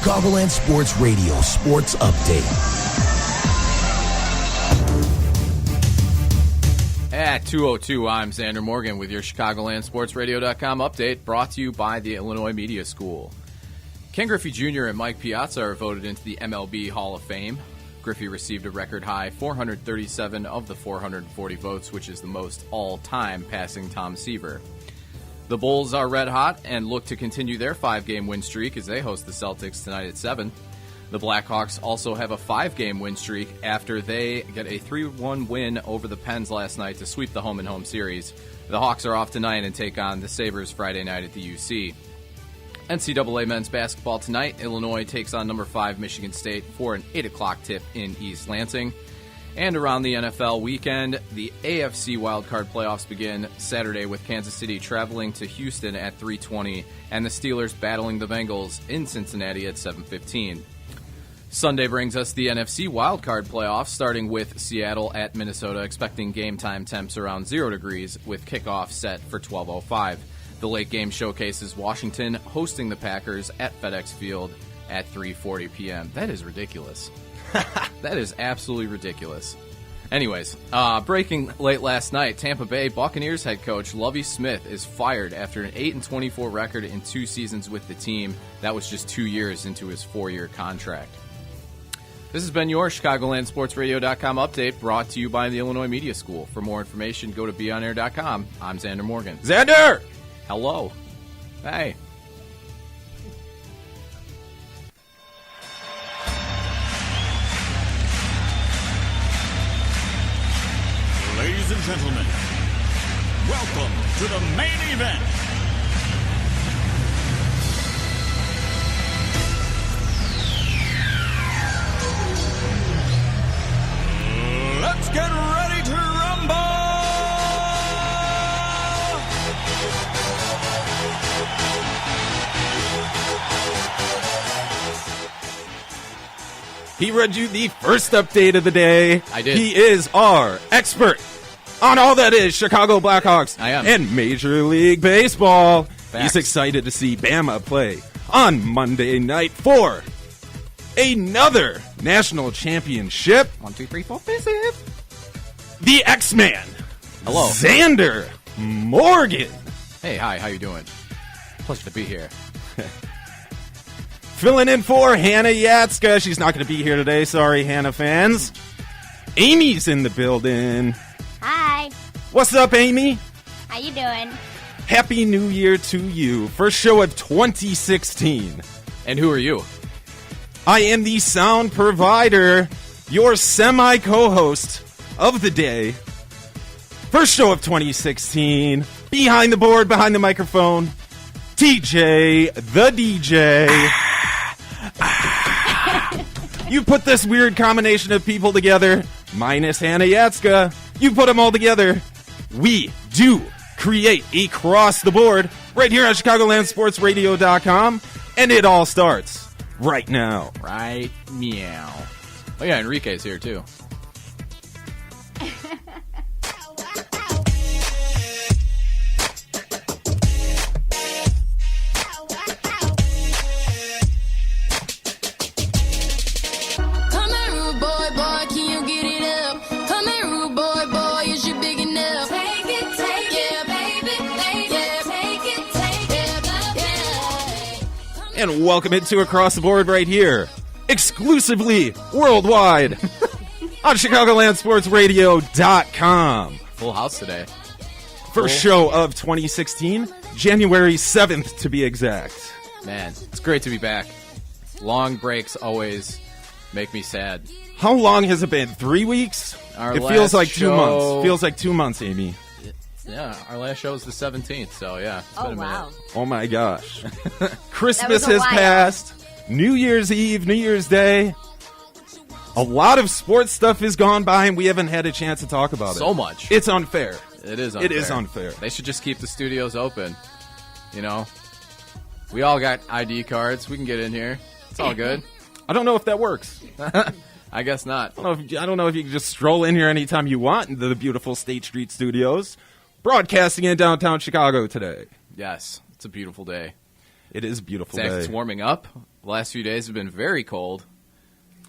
Chicagoland Sports Radio Sports Update. At 2:02, I'm Xander Morgan with your ChicagolandSportsRadio.com update, brought to you by the Illinois Media School. Ken Griffey Jr. and Mike Piazza are voted into the MLB Hall of Fame. Griffey received a record-high 437 of the 440 votes, which is the most all-time, passing Tom Seaver. The Bulls are red hot and look to continue their 5-game win streak as they host the Celtics tonight at 7. The Blackhawks also have a 5-game win streak after they get a 3-1 win over the Pens last night to sweep the home-and-home series. The Hawks are off tonight and take on the Sabres Friday night at the UC. NCAA men's basketball tonight. Illinois takes on number 5 Michigan State for an 8 o'clock tip in East Lansing. And around the NFL weekend, the AFC wildcard playoffs begin Saturday with Kansas City traveling to Houston at 3:20 and the Steelers battling the Bengals in Cincinnati at 7:15. Sunday brings us the NFC wildcard playoffs, starting with Seattle at Minnesota, expecting game time temps around 0 degrees with kickoff set for 12:05. The late game showcases Washington hosting the Packers at FedEx Field at 3:40 p.m. That is ridiculous. That is absolutely ridiculous. Anyways, breaking late last night, Tampa Bay Buccaneers head coach Lovie Smith is fired after an 8-24 record in 2 seasons with the team. That was just 2 years into his 4-year contract. This has been your ChicagolandSportsRadio.com update, brought to you by the Illinois Media School. For more information, go to beonair.com. I'm Xander Morgan. Xander! Hello. Hey. Ladies and gentlemen, welcome to the main event. Let's get ready to rumble! He read you the first update of the day. I did. He is our expert on all that is Chicago Blackhawks I am. and Major League Baseball. Facts. He's excited to see Bama play on Monday night for another national championship. 1, 2, 3, 4, 5. The X-Man. Hello. Xander Morgan. Hey, hi, how you doing? Pleasure to be here. Filling in for Hannah Yatska. She's not going to be here today. Sorry, Hannah fans. Amy's in the building. Hi. What's up, Amy? How you doing? Happy New Year to you. First show of 2016. And who are you? I am the sound provider, your semi-co-host of the day. First show of 2016. Behind the board, behind the microphone, TJ the DJ. You put this weird combination of people together, minus Hannah Yatska. You put them all together. We do create across the board right here on ChicagolandSportsRadio.com, and it all starts right now. Right meow. Oh yeah, Enrique's here too. And welcome into Across the Board right here, exclusively worldwide on ChicagolandSportsRadio.com. Full house today. First show of 2016, January 7th to be exact. Man, it's great to be back. Long breaks always make me sad. How long has it been? 3 weeks? Our It last feels like 2 show- months. Feels like 2 months, Amy. Yeah, our last show was the 17th, so yeah, it's been a minute. Oh my gosh. That Christmas was a has while. passed. New Year's Eve, New Year's Day. A lot of sports stuff has gone by, and we haven't had a chance to talk about it. So much. It's unfair. It is unfair. It is unfair. They should just keep the studios open. You know? We all got ID cards. We can get in here. It's all good. I don't know if that works. I guess not. I don't know if you can just stroll in here anytime you want into the beautiful State Street Studios. Broadcasting in downtown Chicago today. Yes, it's a beautiful day. It is a beautiful It's day. warming up. The last few days have been very cold.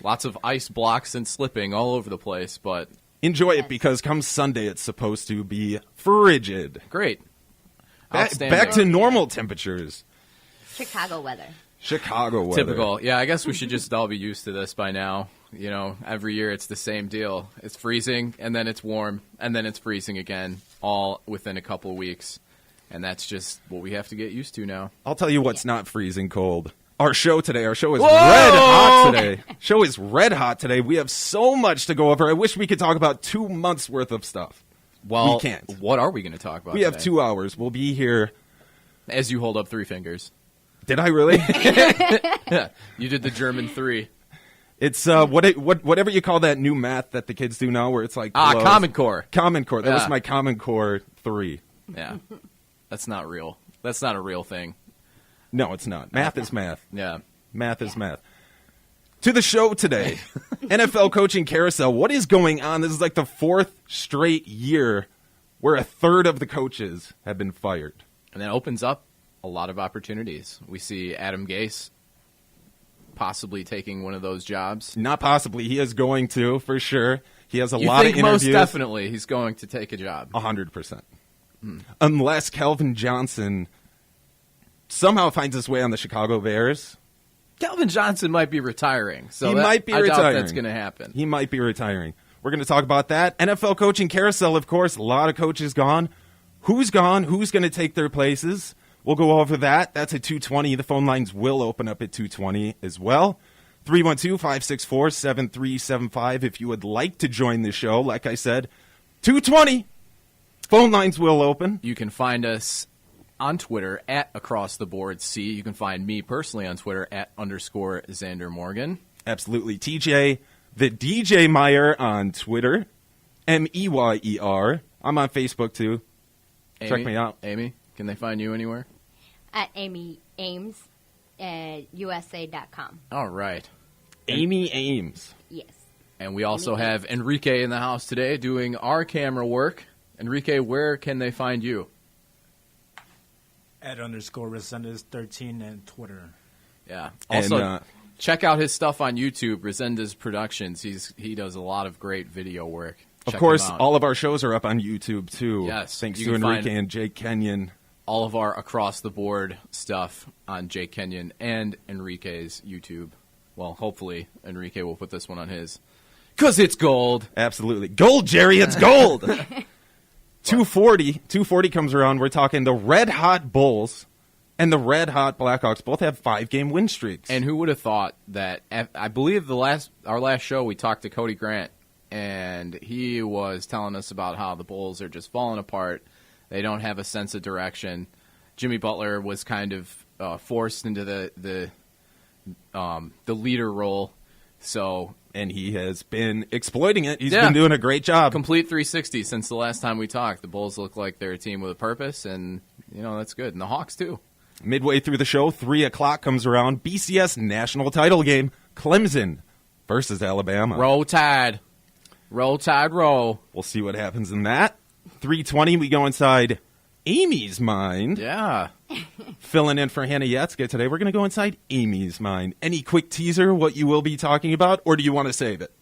Lots of ice blocks and slipping all over the place, but Enjoy it because come Sunday it's supposed to be frigid. great. Back Outstanding. to normal temperatures. Chicago weather. Chicago weather. Typical. Yeah, I guess we should just all be used to this by now. You know, every year it's the same deal. It's freezing, and then it's warm, and then it's freezing again, all within a couple of weeks. And that's just what we have to get used to now. I'll tell you what's not freezing cold. Our show is Whoa! red hot today. Show is red hot today. We have so much to go over. I wish we could talk about 2 months worth of stuff. Well, we can't. What are we going to talk about We have today? 2 hours. We'll be here. As you hold up 3 fingers. Did I really? You did the German 3. It's whatever you call that new math that the kids do now, where it's like blows. Common Core. Common Core. That was Yeah. my Common Core 3. Yeah. That's not real. That's not a real thing. No, it's not. Math is math. Yeah. Math is math. To the show today, NFL coaching carousel. What is going on? This is like the 4th straight year where a third of the coaches have been fired. And that opens up a lot of opportunities. We see Adam Gase possibly taking one of those jobs. Not possibly. He is going to, for sure. He has a You lot think of interviews. most definitely he's going to take a job. 100%. Unless Calvin Johnson somehow finds his way on the Chicago Bears. Calvin Johnson might be retiring. So He might be I doubt retiring. that's going to happen. He might be retiring. We're going to talk about that. NFL coaching carousel, of course. A lot of coaches gone. Who's gone? Who's going to take their places? We'll go over that. That's at 2:20. The phone lines will open up at 2:20 as well. 312-564-7375 if you would like to join the show. Like I said, 2:20. Phone lines will open. You can find us on Twitter at Across the Board C. You can find me personally on Twitter at _ Xander Morgan. Absolutely. TJ, the DJ Meyer on Twitter. Meyer. I'm on Facebook too. Check Amy? me out. Amy, can they find you anywhere? At Ammie Ames at USA.com. All right. Amy Ames. Yes. And we also have Enrique in the house today doing our camera work. Enrique, where can they find you? At _Resendez13 and Twitter. Yeah. Also, And, check out his stuff on YouTube, Resendez Productions. He does a lot of great video work. Of Check course, him out. all of our shows are up on YouTube too. Yes, Thanks you to can Enrique find- and Jake Kenyon. all of our Across the Board stuff on Jake Kenyon and Enrique's YouTube. Well, hopefully Enrique will put this one on his. Because it's gold. Absolutely. Gold, Jerry, it's gold. 240 comes around. We're talking the Red Hot Bulls and the Red Hot Blackhawks both have 5-game win streaks. And who would have thought that? I believe our last show we talked to Cody Grant, and he was telling us about how the Bulls are just falling apart. They don't have a sense of direction. Jimmy Butler was kind of forced into the leader role. So and he has been exploiting it. He's Yeah. been doing a great job. complete 360 since the last time we talked. The Bulls look like they're a team with a purpose, and that's good. And the Hawks too. Midway through the show, 3 o'clock comes around. BCS national title game. Clemson versus Alabama. Roll Tide. Roll Tide, roll. We'll see what happens in that. 3:20, we go inside Amy's mind. Yeah. Filling in for Hannah Yatska today. We're going to go inside Amy's mind. Any quick teaser what you will be talking about, or do you want to save it?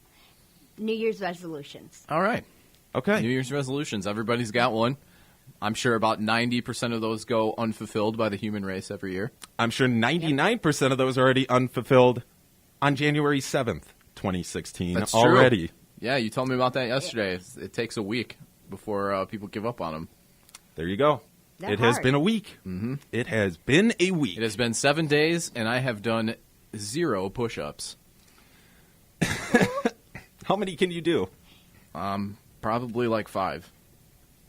New Year's resolutions. All right. Okay. New Year's resolutions. Everybody's got one. I'm sure about 90% of those go unfulfilled by the human race every year. I'm sure 99% of those are already unfulfilled on January 7th, 2016 That's true. already. Yeah, you told me about that yesterday. It takes a week before people give up on them. There you go. That It has hard. been a week. Mm-hmm. It has been a week. It has been 7 days, and I have done 0 push-ups. How many can you do? Probably like 5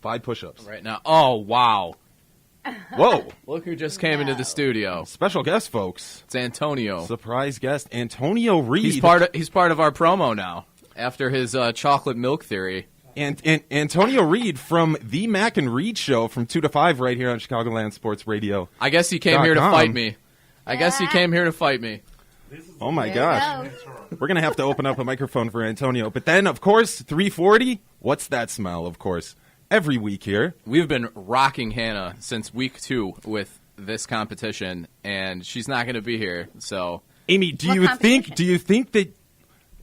5 push-ups. right now. Oh, wow. Whoa. Look who just came into the studio. Special guest, folks. It's Antonio. Surprise guest, Antonio Reed. He's part of our promo now after his chocolate milk theory. And Antonio Reed from the Mac and Reed Show from 2 to 5 right here on Chicagoland Sports Radio. I guess he came here to .com. fight me. I guess he came here to fight me. Oh, my There gosh. you go. We're going to have to open up a microphone for Antonio. But then, of course, 340. What's that smell, of course? Every week here. We've been rocking Hannah since week 2 with this competition, and she's not going to be here. So, Amy, do What you think that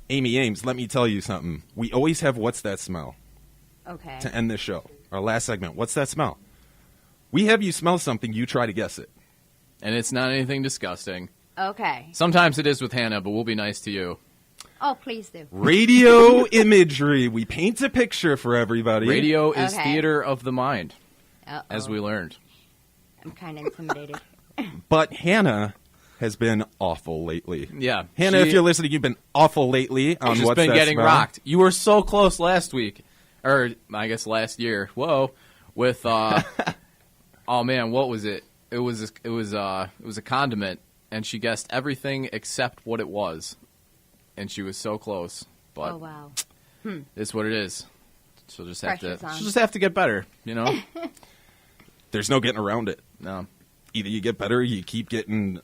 Amy Ames? Let me tell you something. We always have "What's That Smell" Okay. to end this show. Our last segment. What's that smell? We have you smell something. You try to guess it. and it's not anything disgusting. Okay. Sometimes it is with Hannah, but we'll be nice to you. Oh, please do. Radio imagery. We paint a picture for everybody. Radio is Okay. theater of the mind, Uh-oh. as we learned. I'm kind of intimidated. But Hannah has been awful lately. Yeah, Hannah, if you're listening, you've been awful lately on She's What's been That getting Smell? rocked. You were so close last week, or I guess last year. Whoa, with oh man, what was it? It was a condiment, and she guessed everything except what it was, and she was so close. But Oh, wow. it's what it is. She'll just have Pressure's to. on. She'll just have to get better. You know. There's no getting around it. No. Either you get better, or you keep getting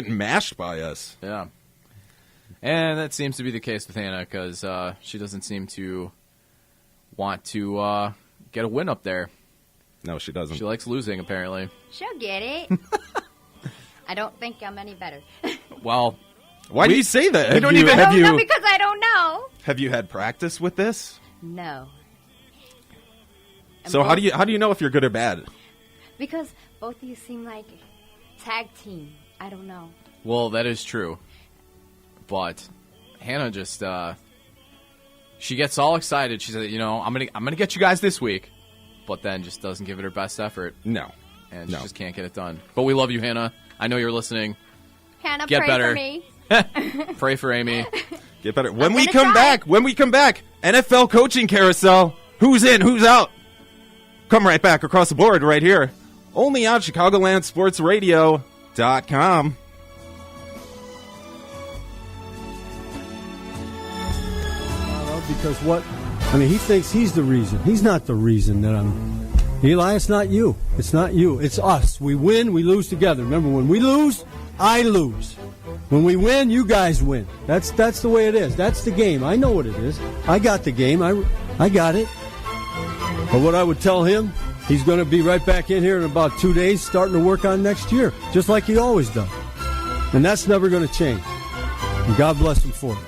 mashed by us. Yeah. And that seems to be the case with Hannah because she doesn't seem to want to get a win up there. No, she doesn't. She likes losing, apparently. She'll get it. I don't think I'm any better. Well, Why do you say that? we don't even have No, you no, because I don't know. have you had practice with this? No. And So how both- do you know if you're good or bad? Because both of you seem like tag team. I don't know. well, that is true. But Hannah just she gets all excited. She said, I'm gonna get you guys this week, but then just doesn't give it her best effort, No. and No. she just can't get it done. But we love you, Hannah. I know you're listening. Hannah, Get pray better. for me. Pray for Amy. Get better. When we gonna come try. back, NFL coaching carousel. Who's in, who's out? Come right back across the board right here. Only on ChicagolandSportsRadio.com. Because he thinks he's the reason. He's not the reason that I'm. Eli, it's not you. It's not you. It's us. We win, we lose together. Remember, when we lose, I lose. When we win, you guys win. That's the way it is. That's the game. I know what it is. I got the game. I got it. But what I would tell him, he's going to be right back in here in about 2 days, starting to work on next year, just like he always does. And that's never going to change. And God bless him for it.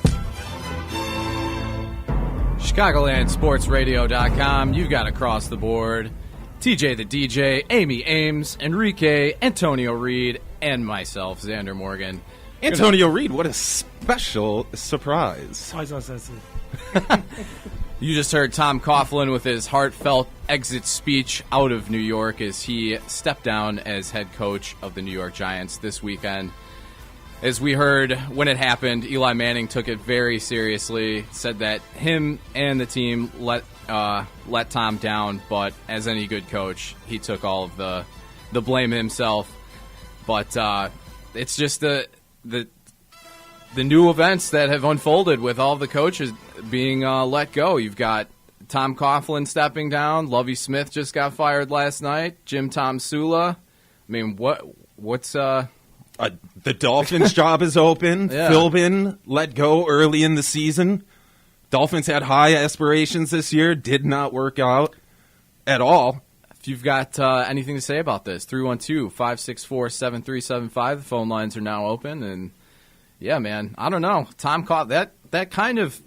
ChicagolandSportsRadio.com. You've got across the board. TJ the DJ, Amy Ames, Enrique, Antonio Reed, and myself, Xander Morgan. Antonio Reed, what a special surprise. You just heard Tom Coughlin with his heartfelt exit speech out of New York as he stepped down as head coach of the New York Giants this weekend. As we heard when it happened, Eli Manning took it very seriously, said that him and the team let Tom down, but as any good coach, he took all of the blame himself. But it's just the new events that have unfolded with all the coaches being let go. You've got Tom Coughlin stepping down. Lovie Smith just got fired last night. Jim Tom Sula. I mean, what's The Dolphins' job is open. Yeah. Philbin let go early in the season. Dolphins had high aspirations this year. Did not work out at all. If you've got anything to say about this, 312-564-7375. The phone lines are now open. And, yeah, man, I don't know. Tom caught that kind of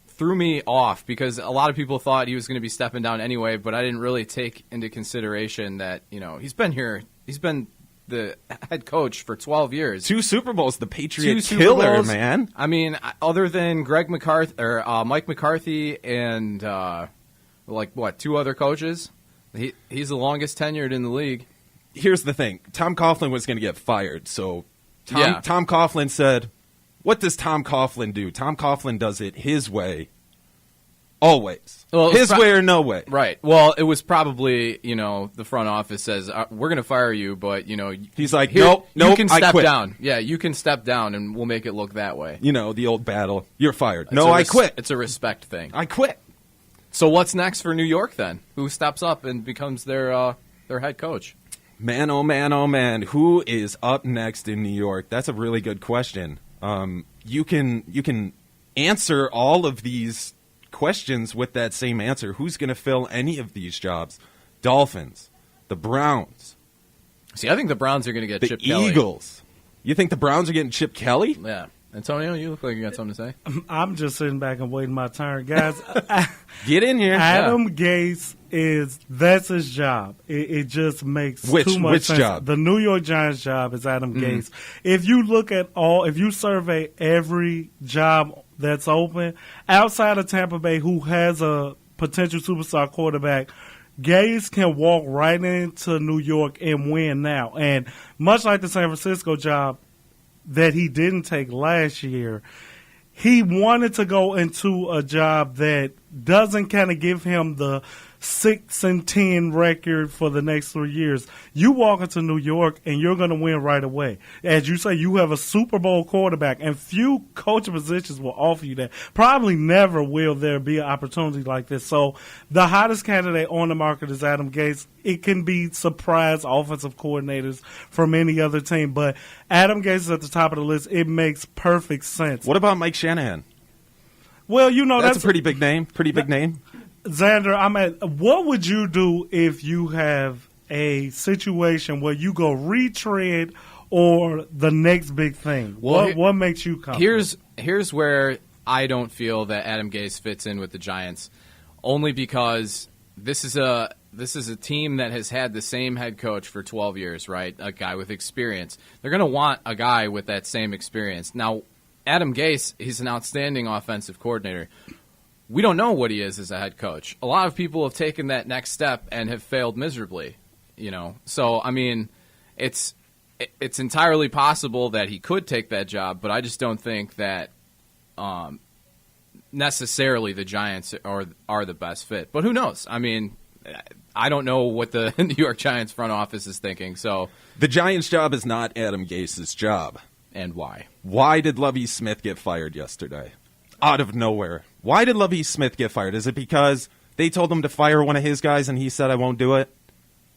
threw me off because a lot of people thought he was going to be stepping down anyway, but I didn't really take into consideration that, he's been here. He's been the head coach for 12 years. 2 Super Bowls, the Patriot 2 Super killer, Bowls. man. I mean, other than Greg McCarthy or Mike McCarthy and 2 other coaches, he's the longest tenured in the league. Here's the thing. Tom Coughlin was going to get fired, so Yeah. Tom Coughlin said, what does Tom Coughlin do? Tom Coughlin does it his way, always. Well, it was his way or no way. Right. Well, it was probably, the front office says, we're going to fire you, but, He's like, here, nope, you can I step quit. down. Yeah, you can step down, and we'll make it look that way. The old battle. You're fired. It's No, a I quit. It's a respect thing. I quit. So what's next for New York, then? Who steps up and becomes their head coach? Man, oh man, oh man. Who is up next in New York? That's a really good question. You can answer all of these questions with that same answer. Who's going to fill any of these jobs? Dolphins, the Browns, See, I think the Browns are going to get The Chip Kelly. Eagles. You think the Browns are getting Chip Kelly? Yeah. Antonio, you look like you got something to say. I'm just sitting back and waiting my turn. Guys, Get in here. Adam Gase that's his job. It just makes too much which sense. job? The New York Giants job is Adam Gase. If you look at if you survey every job that's open outside of Tampa Bay who has a potential superstar quarterback, Gase can walk right into New York and win now. And much like the San Francisco job that he didn't take last year, he wanted to go into a job that doesn't kind of give him the 6-10 record for the next 3 years. You walk into New York and you're going to win right away. As you say, you have a Super Bowl quarterback, and few coaching positions will offer you that. Probably never will there be an opportunity like this. So the hottest candidate on the market is Adam Gase. It can be surprise offensive coordinators from any other team, but Adam Gase is at the top of the list. It makes perfect sense. What about Mike Shanahan? Well, that's a pretty big name. Pretty big name. Xander, what would you do if you have a situation where you go retread or the next big thing? Well, what makes you comfortable? Here's where I don't feel that Adam Gase fits in with the Giants, only because this is a team that has had the same head coach for 12 years, right? A guy with experience. They're going to want a guy with that same experience. Now, Adam Gase, he's an outstanding offensive coordinator. We don't know what he is as a head coach. A lot of people have taken that next step and have failed miserably, So, I mean, it's entirely possible that he could take that job, but I just don't think that necessarily the Giants are the best fit. But who knows? I mean, I don't know what the New York Giants front office is thinking. So the Giants' job is not Adam Gase's job. And why? Why did Lovie Smith get fired yesterday? Out of nowhere. Why did Lovie Smith get fired? Is it because they told him to fire one of his guys and he said, I won't do it?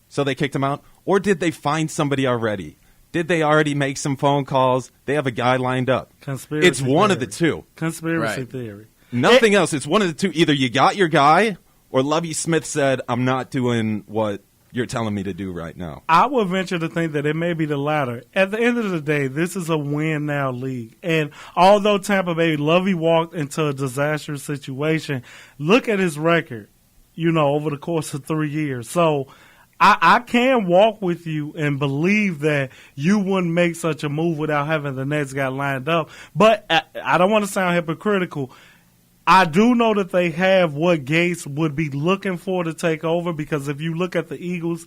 So they kicked him out? Or did they find somebody already? Did they already make some phone calls? They have a guy lined up. Conspiracy It's one theory. of the two. Conspiracy theory. Nothing else. It's one of the two. Either you got your guy or Lovie Smith said, I'm not doing what you're telling me to do right now. I would venture to think that it may be the latter. At the end of the day, this is a win-now league. And although Tampa Bay, Lovie walked into a disastrous situation, look at his record, over the course of 3 years. So I can walk with you and believe that you wouldn't make such a move without having the next guy lined up. But I don't want to sound hypocritical. I do know that they have what Gase would be looking for to take over, because if you look at the Eagles,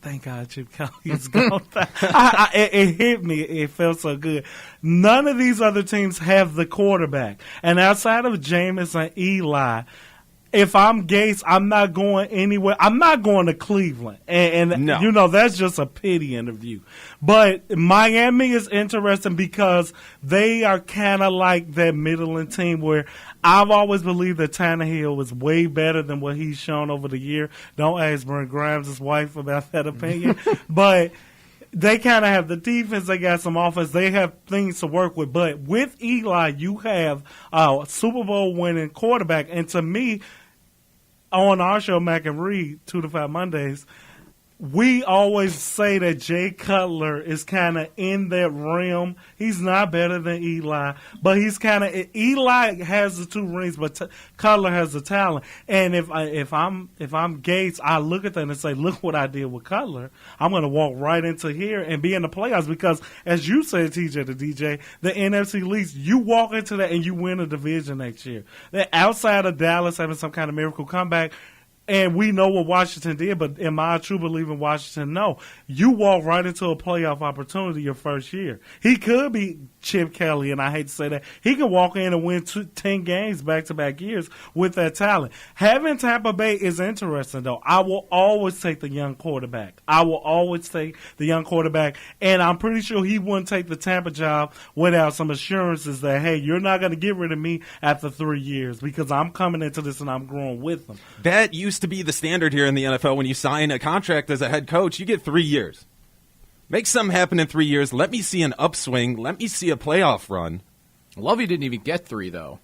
thank God Chip Kelly is gone. It hit me. It felt so good. None of these other teams have the quarterback. And outside of Jameis and Eli, if I'm Gase, I'm not going anywhere. I'm not going to Cleveland. And no. That's just a pity interview. But Miami is interesting because they are kind of like that Midland team where I've always believed that Tannehill is way better than what he's shown over the year. Don't ask Brent Grimes' wife about that opinion. But they kind of have the defense. They got some offense. They have things to work with. But with Eli, you have a Super Bowl winning quarterback. And to me, on our show, Mac and Reed, 2 to 5 Mondays, we always say that Jay Cutler is kind of in that realm. He's not better than Eli, but he's kind of – Eli has the 2 rings, but Cutler has the talent. And if I'm Gates, I look at that and say, look what I did with Cutler. I'm going to walk right into here and be in the playoffs because, as you said, TJ to DJ, the NFC leads, you walk into that and you win a division next year. Outside of Dallas having some kind of miracle comeback, and we know what Washington did, but am I a true believer in Washington? No. You walk right into a playoff opportunity your first year. He could be Chip Kelly, and I hate to say that. He could walk in and win 10 games back-to-back years with that talent. Having Tampa Bay is interesting, though. I will always take the young quarterback. And I'm pretty sure he wouldn't take the Tampa job without some assurances that, hey, you're not going to get rid of me after 3 years because I'm coming into this and I'm growing with them. That used to be the standard here in the NFL. When you sign a contract as a head coach, you get 3 years. Make something happen in 3 years. Let me see an upswing. Let me see a playoff run. Lovey didn't even get 3, though.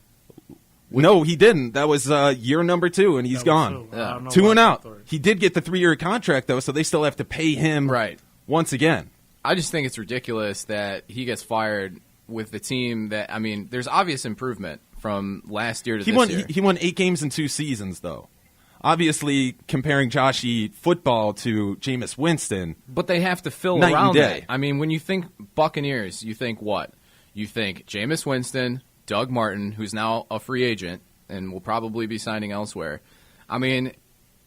No, he didn't. That was year number 2, and he's gone. I don't know 2 why and out. I thought- He did get the 3-year contract, though, so they still have to pay him Right. once again. I just think it's ridiculous that he gets fired with the team that, I mean, there's obvious improvement from last year to this year. He won 8 games in 2 seasons, though. Obviously, comparing Joshy football to Jameis Winston. But they have to fill Night and around day. that. I mean, when you think Buccaneers, you think what? You think Jameis Winston, Doug Martin, who's now a free agent and will probably be signing elsewhere. I mean,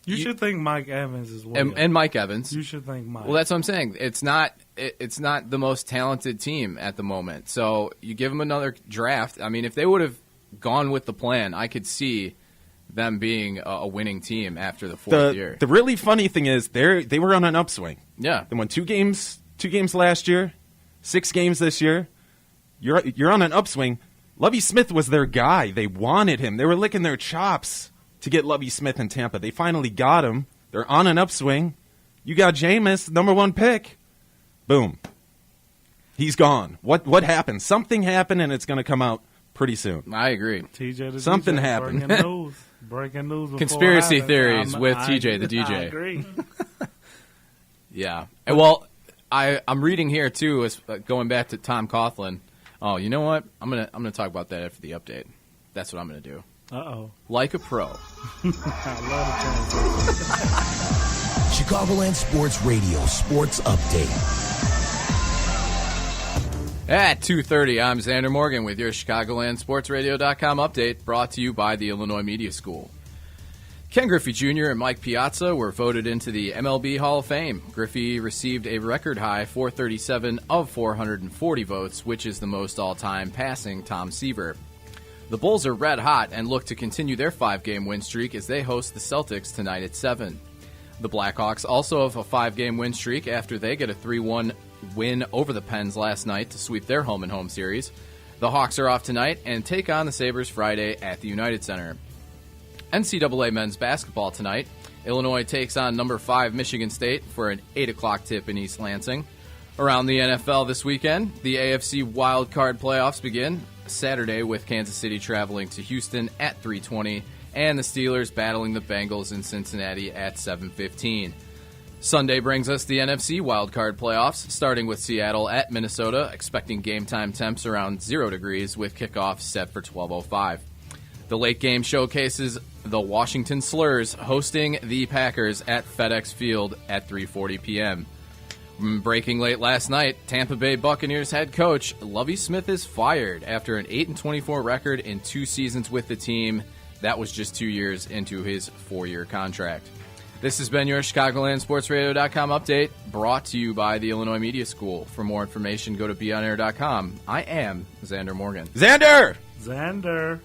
You should think Mike Evans as well. and Mike Evans. You should think Mike. Well, that's what I'm saying. It's not the most talented team at the moment. So you give them another draft. I mean, if they would have gone with the plan, I could see them being a winning team after the 4th year. The really funny thing is they were on an upswing. Yeah. They won 2 games last year, 6 games this year. You're on an upswing. Lovie Smith was their guy. They wanted him. They were licking their chops to get Lovie Smith in Tampa. They finally got him. They're on an upswing. You got Jameis, number 1 pick. Boom. He's gone. What happened? Something happened, and it's going to come out pretty soon. I agree. TJ the Something DJ, happened. Breaking news. before Conspiracy it happens. theories with TJ the DJ. I agree. Yeah. And, well, I'm reading here too. Going back to Tom Coughlin. Oh, you know what? I'm gonna talk about that after the update. That's what I'm gonna do. Uh-oh. Like a pro. I love the transition. Chicagoland Sports Radio Sports Update. At 2:30, I'm Xander Morgan with your ChicagolandSportsRadio.com update, brought to you by the Illinois Media School. Ken Griffey Jr. and Mike Piazza were voted into the MLB Hall of Fame. Griffey received a record-high 437 of 440 votes, which is the most all-time, passing Tom Seaver. The Bulls are red hot and look to continue their 5-game win streak as they host the Celtics tonight at 7. The Blackhawks also have a 5-game win streak after they get a 3-1 win over the Pens last night to sweep their home-and-home series. The Hawks are off tonight and take on the Sabres Friday at the United Center. NCAA men's basketball tonight. Illinois takes on number 5 Michigan State for an 8 o'clock tip in East Lansing. Around the NFL this weekend, the AFC Wild Card playoffs begin Saturday with Kansas City traveling to Houston at 3:20 and the Steelers battling the Bengals in Cincinnati at 7:15. Sunday brings us the NFC wildcard playoffs, starting with Seattle at Minnesota, expecting game-time temps around 0 degrees with kickoff set for 12:05. The late game showcases the Washington Slurs hosting the Packers at FedEx Field at 3:40 p.m. Breaking late last night, Tampa Bay Buccaneers head coach Lovie Smith is fired after an 8-24 record in 2 seasons with the team. That was just 2 years into his 4-year contract. This has been your ChicagolandSportsRadio.com update, brought to you by the Illinois Media School. For more information, go to BeOnAir.com. I am Xander Morgan. Xander!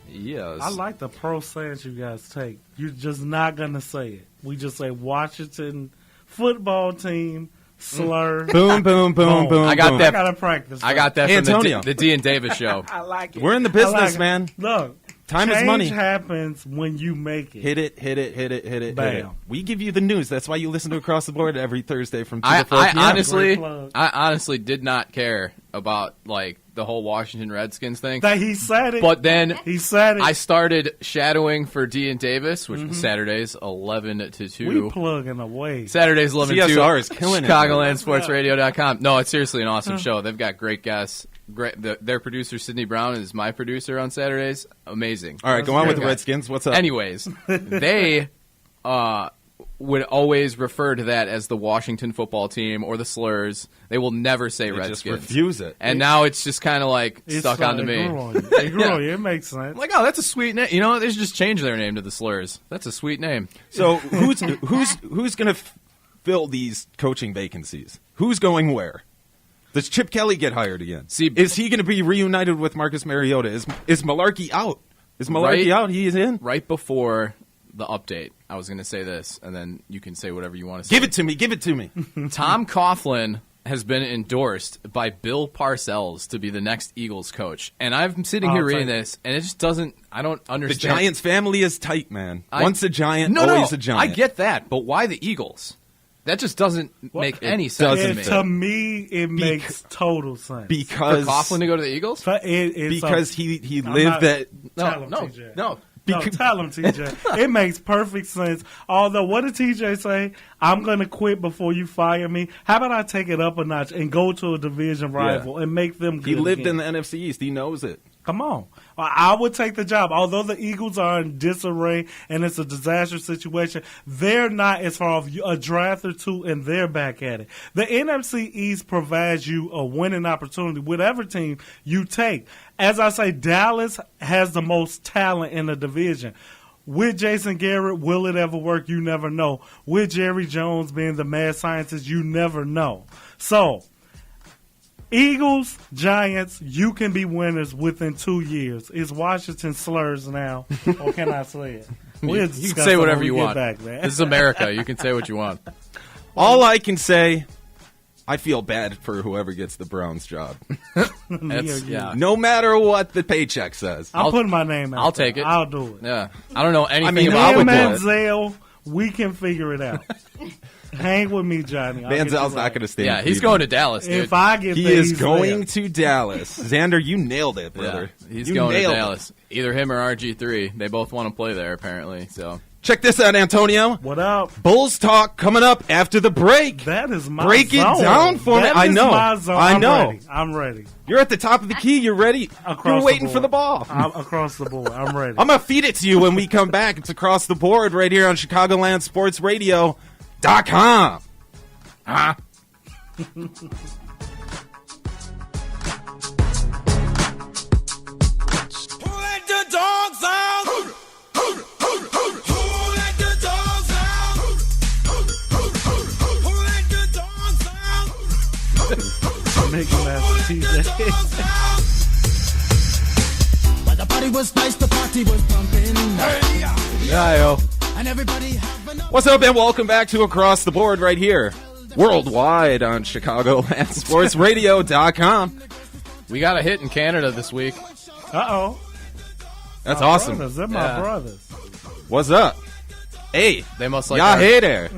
Yes. I like the pro stance you guys take. You're just not going to say it. We just say Washington football team, slur. Boom, boom, boom, boom. I got boom. that. I got to practice. I got that from Antonio. the D and Davis show. I like it. We're in the I business, like it. man. Look, Time is change money. happens when you make it. Hit it, hit it, hit it, hit it, hit it. Bam. We give you the news. That's why you listen to Across the Board every Thursday from 2 to 4 I p.m. honestly did not care about like the whole Washington Redskins thing. That he said it. But then he said it. I started shadowing for D and Davis, which was Saturdays 11 to 2. we plugging away. Saturdays 11 to 2. CSR is killing it. ChicagolandSportsRadio.com. No, it's seriously an awesome show. They've got great guests. Their producer Sydney Brown is my producer on Saturdays. Amazing. All right, go on with the Okay. Redskins. What's up? Anyways, they would always refer to that as the Washington football team or the Slurs. They will never say They just Redskins. refuse it. And now it's just kind of like It's stuck like onto me. It grew on you. It grew on you. It makes sense. I'm like, oh, that's a sweet name. You know, they should just change their name to the Slurs. That's a sweet name. So who's going to fill these coaching vacancies? Who's going where? Does Chip Kelly get hired again? See, is he going to be reunited with Marcus Mariota? Is Malarkey out? Is Malarkey out? He is in? Right before the update, I was going to say this, and then you can say whatever you want to say. Give it to me. Give it to me. Tom Coughlin has been endorsed by Bill Parcells to be the next Eagles coach. And I'm sitting here reading this, and it just doesn't – I don't The understand. Giants family is tight, man. Once a Giant, always a Giant. I get that, but why the Eagles? That just doesn't make any sense to me. To me, it makes total sense. Because for Coughlin to go to the Eagles? Because he lived that. No. No, tell him, TJ. It makes perfect sense. Although, what did TJ say? I'm going to quit before you fire me. How about I take it up a notch and go to a division rival and make them good He lived again? in the NFC East. He knows it. Come on. I would take the job. Although the Eagles are in disarray and it's a disastrous situation, they're not as far off a draft or two and they're back at it. The NFC East provides you a winning opportunity, whatever team you take. As I say, Dallas has the most talent in the division. With Jason Garrett, will it ever work? You never know. With Jerry Jones being the mad scientist, you never know. So, Eagles, Giants, you can be winners within 2 years. Is Washington slurs now, or can I say it? You can say whatever you want. Back, man. This is America. You can say what you want. All I can say, I feel bad for whoever gets the Browns job. Yeah. No matter what the paycheck says. I'm putting my name out. I'll take it. I'll do it. Yeah. I don't know anything mean, about I would do it. Manziel, we can figure it out. Hang with me, Johnny. Manziel's not going to stay. Yeah, in he's Cleveland. going to Dallas, dude. If I get He there, is he's going there. to Dallas. Xander, you nailed it, brother. Yeah, he's You going to nailed it. Dallas. Either him or RG3. They both want to play there, apparently. So Check this out, Antonio. What up? Bulls talk coming up after the break. That is my Break it zone. down for me. That I is know. my zone. I know. I'm ready. You're at the top of the key. You're ready. You're waiting for the ball. I'm across the board. I'm ready. I'm going to feed it to you when we come back. It's across the board right here on ChicagolandSportsRadio.com. Huh? Make him ask TJ. But the party was nice, the party was pumping. And everybody having a What's up, and welcome back to Across the Board right here, worldwide on ChicagolandSportsRadio.com. we got a hit in Canada this week. Uh-oh. That's My awesome. brothers, they're my Yeah. brothers. What's up? Hey, They must like yeah, our, hey there.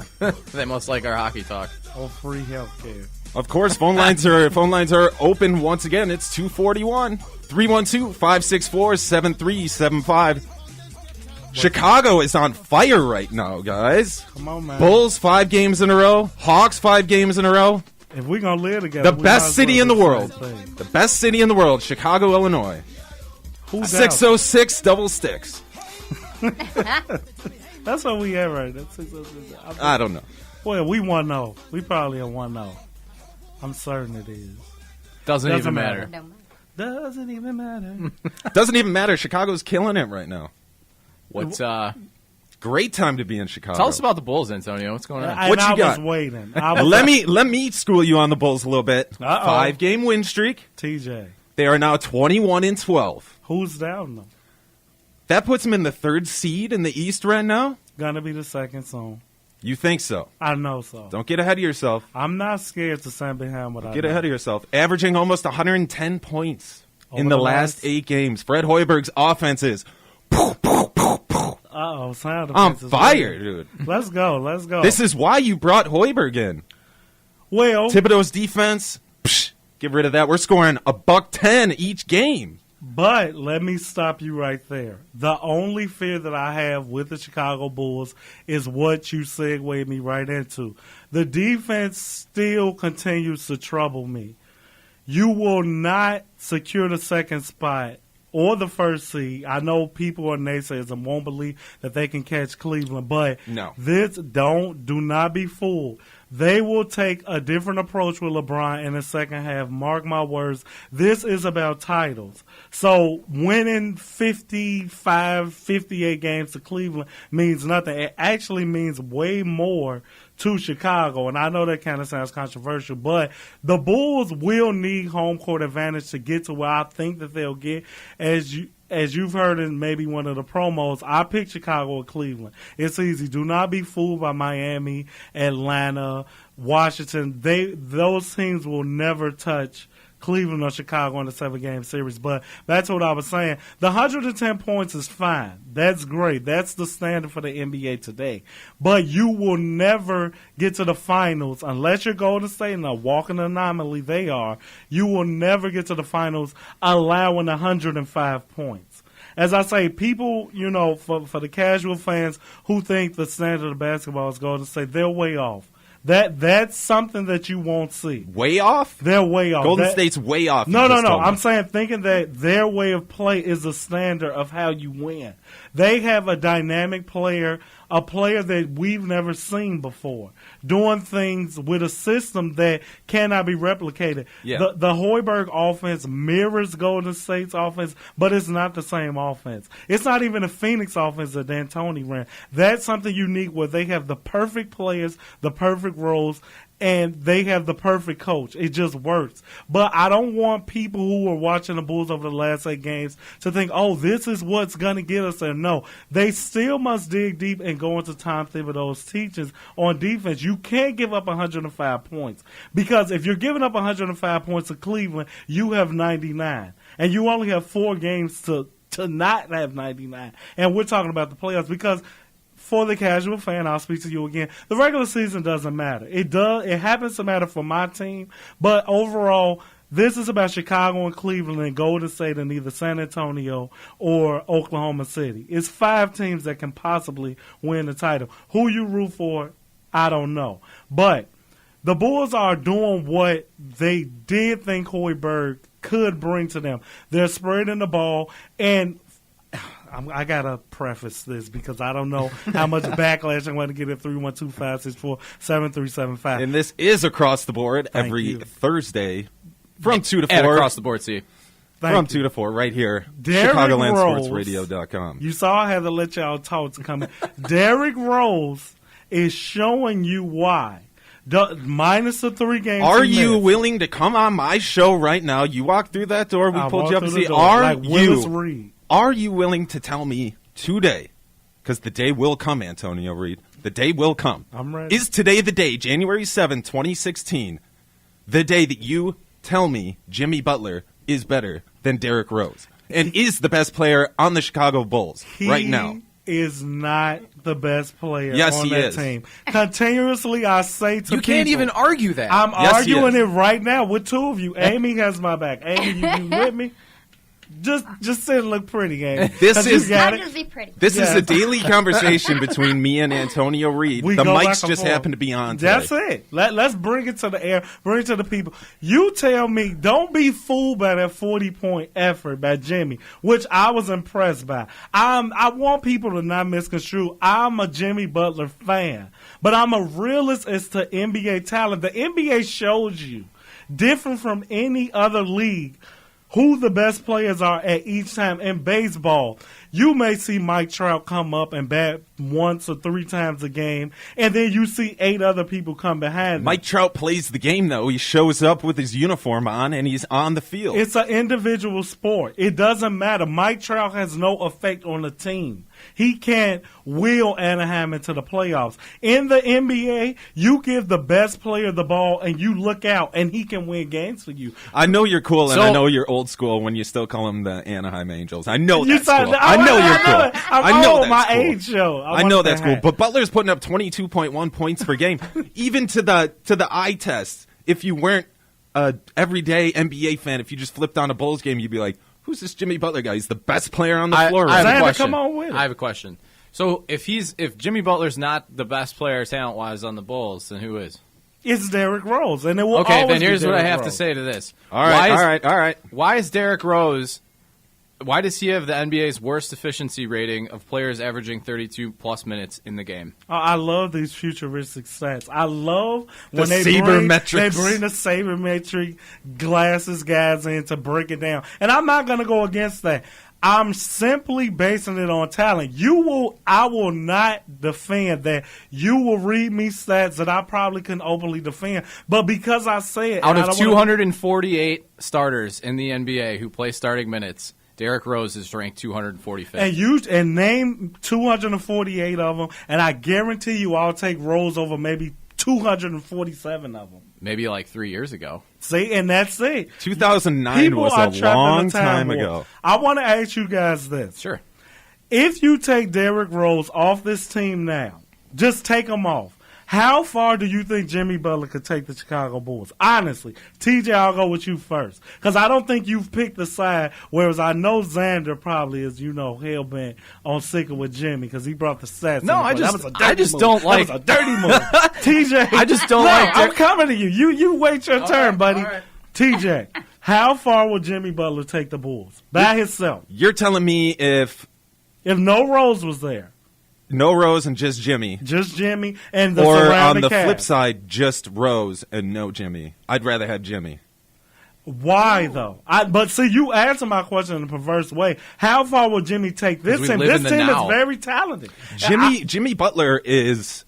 they must like our hockey talk. Oh, free healthcare. Of course, phone lines are open once again. It's 241 312-564-7375. Chicago is on fire right now, guys. Come on, man. Bulls 5 games in a row. Hawks 5 games in a row. If we're going to live together, The we might best as city well in the do same world. thing. The best city in the world, Chicago, Illinois. Who's 606 double sticks. out? That's what we at right. That's 606. I don't know. Well, we 1-0. We probably a 1-0. I'm certain it is. Doesn't even matter. matter. Doesn't even matter. Doesn't even matter. Chicago's killing it right now. What's Great time to be in Chicago. tell us about the Bulls, Antonio. What's going on? What And you I was got? waiting. Let me school you on the Bulls a little bit. Uh-oh. 5-game win streak. TJ. They are now 21-12. Who's down though? That puts them in the 3rd seed in the East right now. Gonna be the second soon. You think so? I know so. Don't get ahead of yourself. I'm not scared to stand behind what I Get know. ahead of yourself. Averaging almost 110 points in Over the the last last- 8 games. Fred Hoiberg's offense is Uh-oh, sound on effects is fire, weird. dude. Let's go. Let's go. This is why you brought Hoiberg in. well, Thibodeau's defense, get rid of that. We're scoring $110 each game. but let me stop you right there. The only fear that I have with the Chicago Bulls is what you segued me right into. The defense still continues to trouble me. You will not secure the second spot or the 1st seed. I know people are naysayers and won't believe that they can catch Cleveland, but No. do not be fooled. They will take a different approach with LeBron in the second half. Mark my words. This is about titles. So winning 55, 58 games to Cleveland means nothing. It actually means way more to Chicago. And I know that kind of sounds controversial, but the Bulls will need home court advantage to get to where I think that they'll get. As you've heard in maybe one of the promos, I picked Chicago or Cleveland. It's easy. Do not be fooled by Miami, Atlanta, Washington. Those teams will never touch Cleveland or Chicago in the 7-game series. But that's what I was saying. The 110 points is fine. That's great. That's the standard for the NBA today. But you will never get to the finals unless you're Golden State and a walking anomaly they are. You will never get to the finals allowing 105 points. As I say, people, for the casual fans who think the standard of basketball is Golden State, they're way off. That's something that you won't see. Way off? They're way off. Golden State's way off. No. I'm saying thinking that their way of play is the standard of how you win. They have a dynamic player, a player that we've never seen before, doing things with a system that cannot be replicated. Yeah. The Hoiberg offense mirrors Golden State's offense, but it's not the same offense. It's not even a Phoenix offense that D'Antoni ran. That's something unique where they have the perfect players, the perfect roles, and they have the perfect coach. It just works. But I don't want people who are watching the Bulls over the last 8 games to think, oh, this is what's going to get us there. No, they still must dig deep and go into Tom Thibodeau's teachings on defense. You can't give up 105 points because if you're giving up 105 points to Cleveland, you have 99. And you only have 4 games to not have 99. And we're talking about the playoffs because for the casual fan, I'll speak to you again. The regular season doesn't matter. It happens to matter for my team, but overall, this is about Chicago and Cleveland and Golden State and either San Antonio or Oklahoma City. It's 5 teams that can possibly win the title. Who you root for, I don't know. But the Bulls are doing what they did think Hoiberg could bring to them. They're spreading the ball, and I got to preface this because I don't know how much backlash I'm going to get at 312-564-7375. And this is Across the Board every Thursday from 2 to 4. And Across the Board, see. From 2 to 4 right here, ChicagolandSportsRadio.com. You saw I had to let y'all talk to come in. Derrick Rose is showing you why. Minus the 3 games. Are you willing to come on my show right now? You walk through that door, we pulled you up and see. Are you willing to tell me today, because the day will come, Antonio Reed, the day will come. I'm ready. Is today the day, January 7, 2016, the day that you tell me Jimmy Butler is better than Derrick Rose and is the best player on the Chicago Bulls right now? He is not the best player on that team. Continuously, I say to people. You can't even argue that. I'm arguing it right now with 2 of you. Amy has my back. Amy, you with me? Just sit and look pretty, Amy. This is a daily conversation between me and Antonio Reed. The mics just happen to be on today. That's it. Let's bring it to the air. Bring it to the people. You tell me, don't be fooled by that 40-point effort by Jimmy, which I was impressed by. I want people to not misconstrue. I'm a Jimmy Butler fan, but I'm a realist as to NBA talent. The NBA shows you, different from any other league, who the best players are at each time. In baseball, you may see Mike Trout come up and bat once or 3 times a game, and then you see 8 other people come behind him. Mike Trout plays the game, though. He shows up with his uniform on, and he's on the field. It's an individual sport. It doesn't matter. Mike Trout has no effect on the team. He can't will Anaheim into the playoffs. In the NBA, you give the best player the ball, and you look out, and he can win games for you. I know you're cool, and I know you're old school when you still call them the Anaheim Angels. I know that's cool. I know you're cool. I know that's cool. Age show. I know that's cool. But Butler's putting up 22.1 points per game. Even to the eye test, if you weren't a everyday NBA fan, if you just flipped on a Bulls game, you'd be like, who's this Jimmy Butler guy? He's the best player on the floor. I have a question. Come on with it. I have a question. So if Jimmy Butler's not the best player talent-wise on the Bulls, then who is? It's Derrick Rose, and it will okay, always then here's be what I Derrick have Rose. to say to this. All right. Why is Derrick Rose? Why does he have the NBA's worst efficiency rating of players averaging 32-plus minutes in the game? I love these futuristic stats. I love when they bring the sabermetric glasses guys in to break it down. And I'm not going to go against that. I'm simply basing it on talent. I will not defend that. You will read me stats that I probably couldn't openly defend, but because I say it, out of 248 starters in the NBA who play starting minutes, Derrick Rose is ranked 245th. And name 248 of them, and I guarantee you I'll take Rose over maybe 247 of them. Maybe like 3 years ago. See, and that's it. 2009 People was are a trapped in long a time warp. ago. I want to ask you guys this. Sure. If you take Derrick Rose off this team now, just take him off, how far do you think Jimmy Butler could take the Chicago Bulls? Honestly, TJ, I'll go with you first. Because I don't think you've picked the side, whereas I know Xander probably is, hell-bent on sticking with Jimmy because he brought the stats. No, that was a dirty move. don't like... That was a dirty move. TJ. I just don't no, like... I'm coming to you. You wait your turn, buddy. All right. TJ, how far will Jimmy Butler take the Bulls? By himself. You're telling me if no Rose was there. no Rose and just Jimmy. Just Jimmy and the Or on surrounding the cast. flip side, just Rose and no Jimmy. I'd rather have Jimmy. Why, though? But see, you answer my question in a perverse way. How far will Jimmy take this we team? live This in the team now. is very talented. Jimmy Butler is,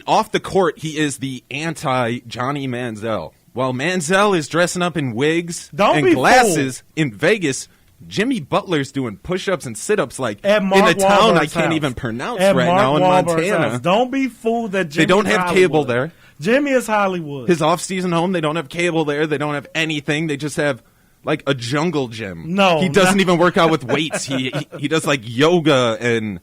off the court, he is the anti-Johnny Manziel. While Manziel is dressing up in wigs Don't and be glasses in Vegas, Jimmy Butler's doing push-ups and sit-ups like At in Mark a town I Wahlberg's can't house. even pronounce At right Mark now in Wahlberg's Montana. house. Don't be fooled that Jimmy They don't have cable there. Jimmy is Hollywood. His off-season home, they don't have cable there. They don't have anything. They just have like a jungle gym. No, he doesn't even work out with weights. He does like yoga and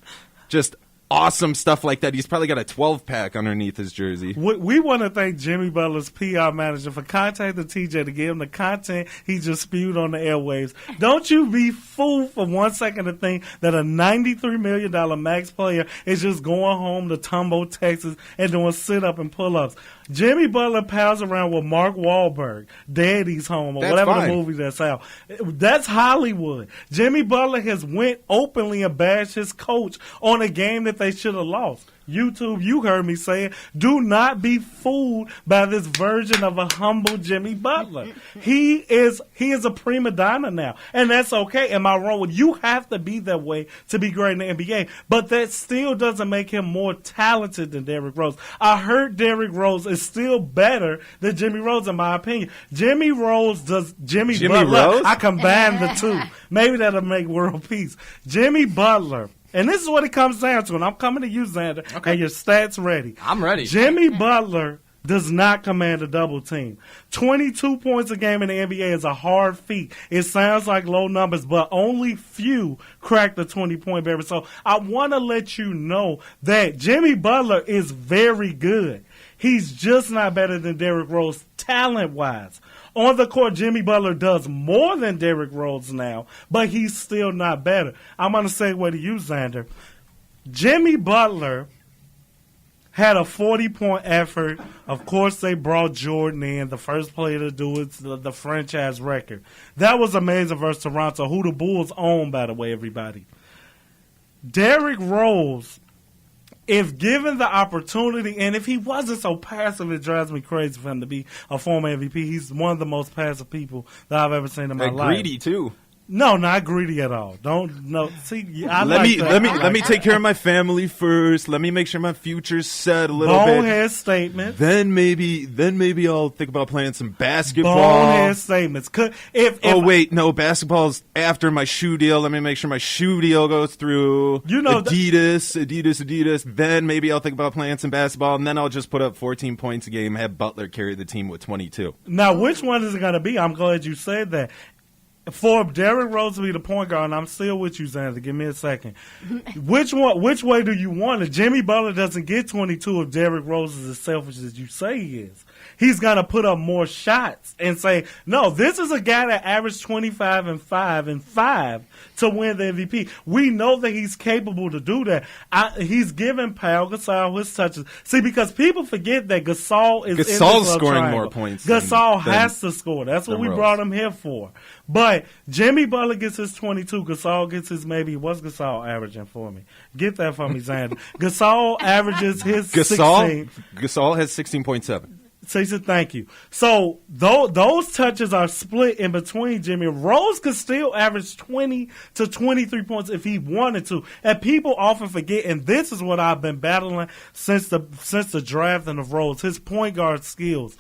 just awesome stuff like that. He's probably got a 12-pack underneath his jersey. We want to thank Jimmy Butler's PR manager for contacting TJ to give him the content he just spewed on the airwaves. Don't you be fooled for 1 second to think that a $93 million max player is just going home to Tumbo, Texas and doing sit-up and pull-ups. Jimmy Butler pals around with Mark Wahlberg, Daddy's Home, or That's whatever fine. the movie that's out. That's Hollywood. Jimmy Butler has went openly and bashed his coach on a game that they should have lost. YouTube, you heard me say it. Do not be fooled by this version of a humble Jimmy Butler. He is a prima donna now, and that's okay. Am I wrong? You have to be that way to be great in the NBA, but that still doesn't make him more talented than Derrick Rose. I heard Derrick Rose is still better than Jimmy Rose, in my opinion. Jimmy Rose does Jimmy Butler. Rose? I combine the two. Maybe that'll make world peace. Jimmy Butler. And this is what it comes down to, and I'm coming to you, Xander, and your stats ready. I'm ready. Jimmy Butler does not command a double team. 22 points a game in the NBA is a hard feat. It sounds like low numbers, but only few crack the 20-point barrier. So I want to let you know that Jimmy Butler is very good. He's just not better than Derrick Rose talent-wise. On the court, Jimmy Butler does more than Derrick Rose now, but he's still not better. I'm going to segue to you, Xander. Jimmy Butler had a 40-point effort. Of course, they brought Jordan in, the first player to do it, the franchise record. That was amazing versus Toronto, who the Bulls own, by the way, everybody. Derrick Rose, if given the opportunity, and if he wasn't so passive, it drives me crazy for him to be a former MVP. He's one of the most passive people that I've ever seen in my life. Greedy too. No, not greedy at all. See, Let me take care of my family first. Let me make sure my future's set a little bonehead bit. statement. Then maybe I'll think about playing some basketball. Bonehead statements. Basketball's after my shoe deal. Let me make sure my shoe deal goes through. You know, Adidas. Then maybe I'll think about playing some basketball, and then I'll just put up 14 points a game, have Butler carry the team with 22. Now, which one is it going to be? I'm glad you said that. For Derrick Rose to be the point guard, and I'm still with you, Xander. Give me a second. Which way do you want it? Jimmy Butler doesn't get 22 if Derrick Rose is as selfish as you say he is. He's going to put up more shots and say, no, this is a guy that averaged 25 and 5 to win the MVP. We know that he's capable to do that. He's giving Pau Gasol his touches. See, because people forget that Gasol is Gasol's scoring more points. Gasol has to score. That's what we Rose. brought him here for. But Jimmy Butler gets his 22. Gasol gets his maybe. What's Gasol averaging for me? Get that for me, Xander. Gasol averages his 16. Gasol has 16.7. So he said, thank you. So those touches are split in between Jimmy. Rose could still average 20 to 23 points if he wanted to. And people often forget, and this is what I've been battling since the drafting of Rose, his point guard skills.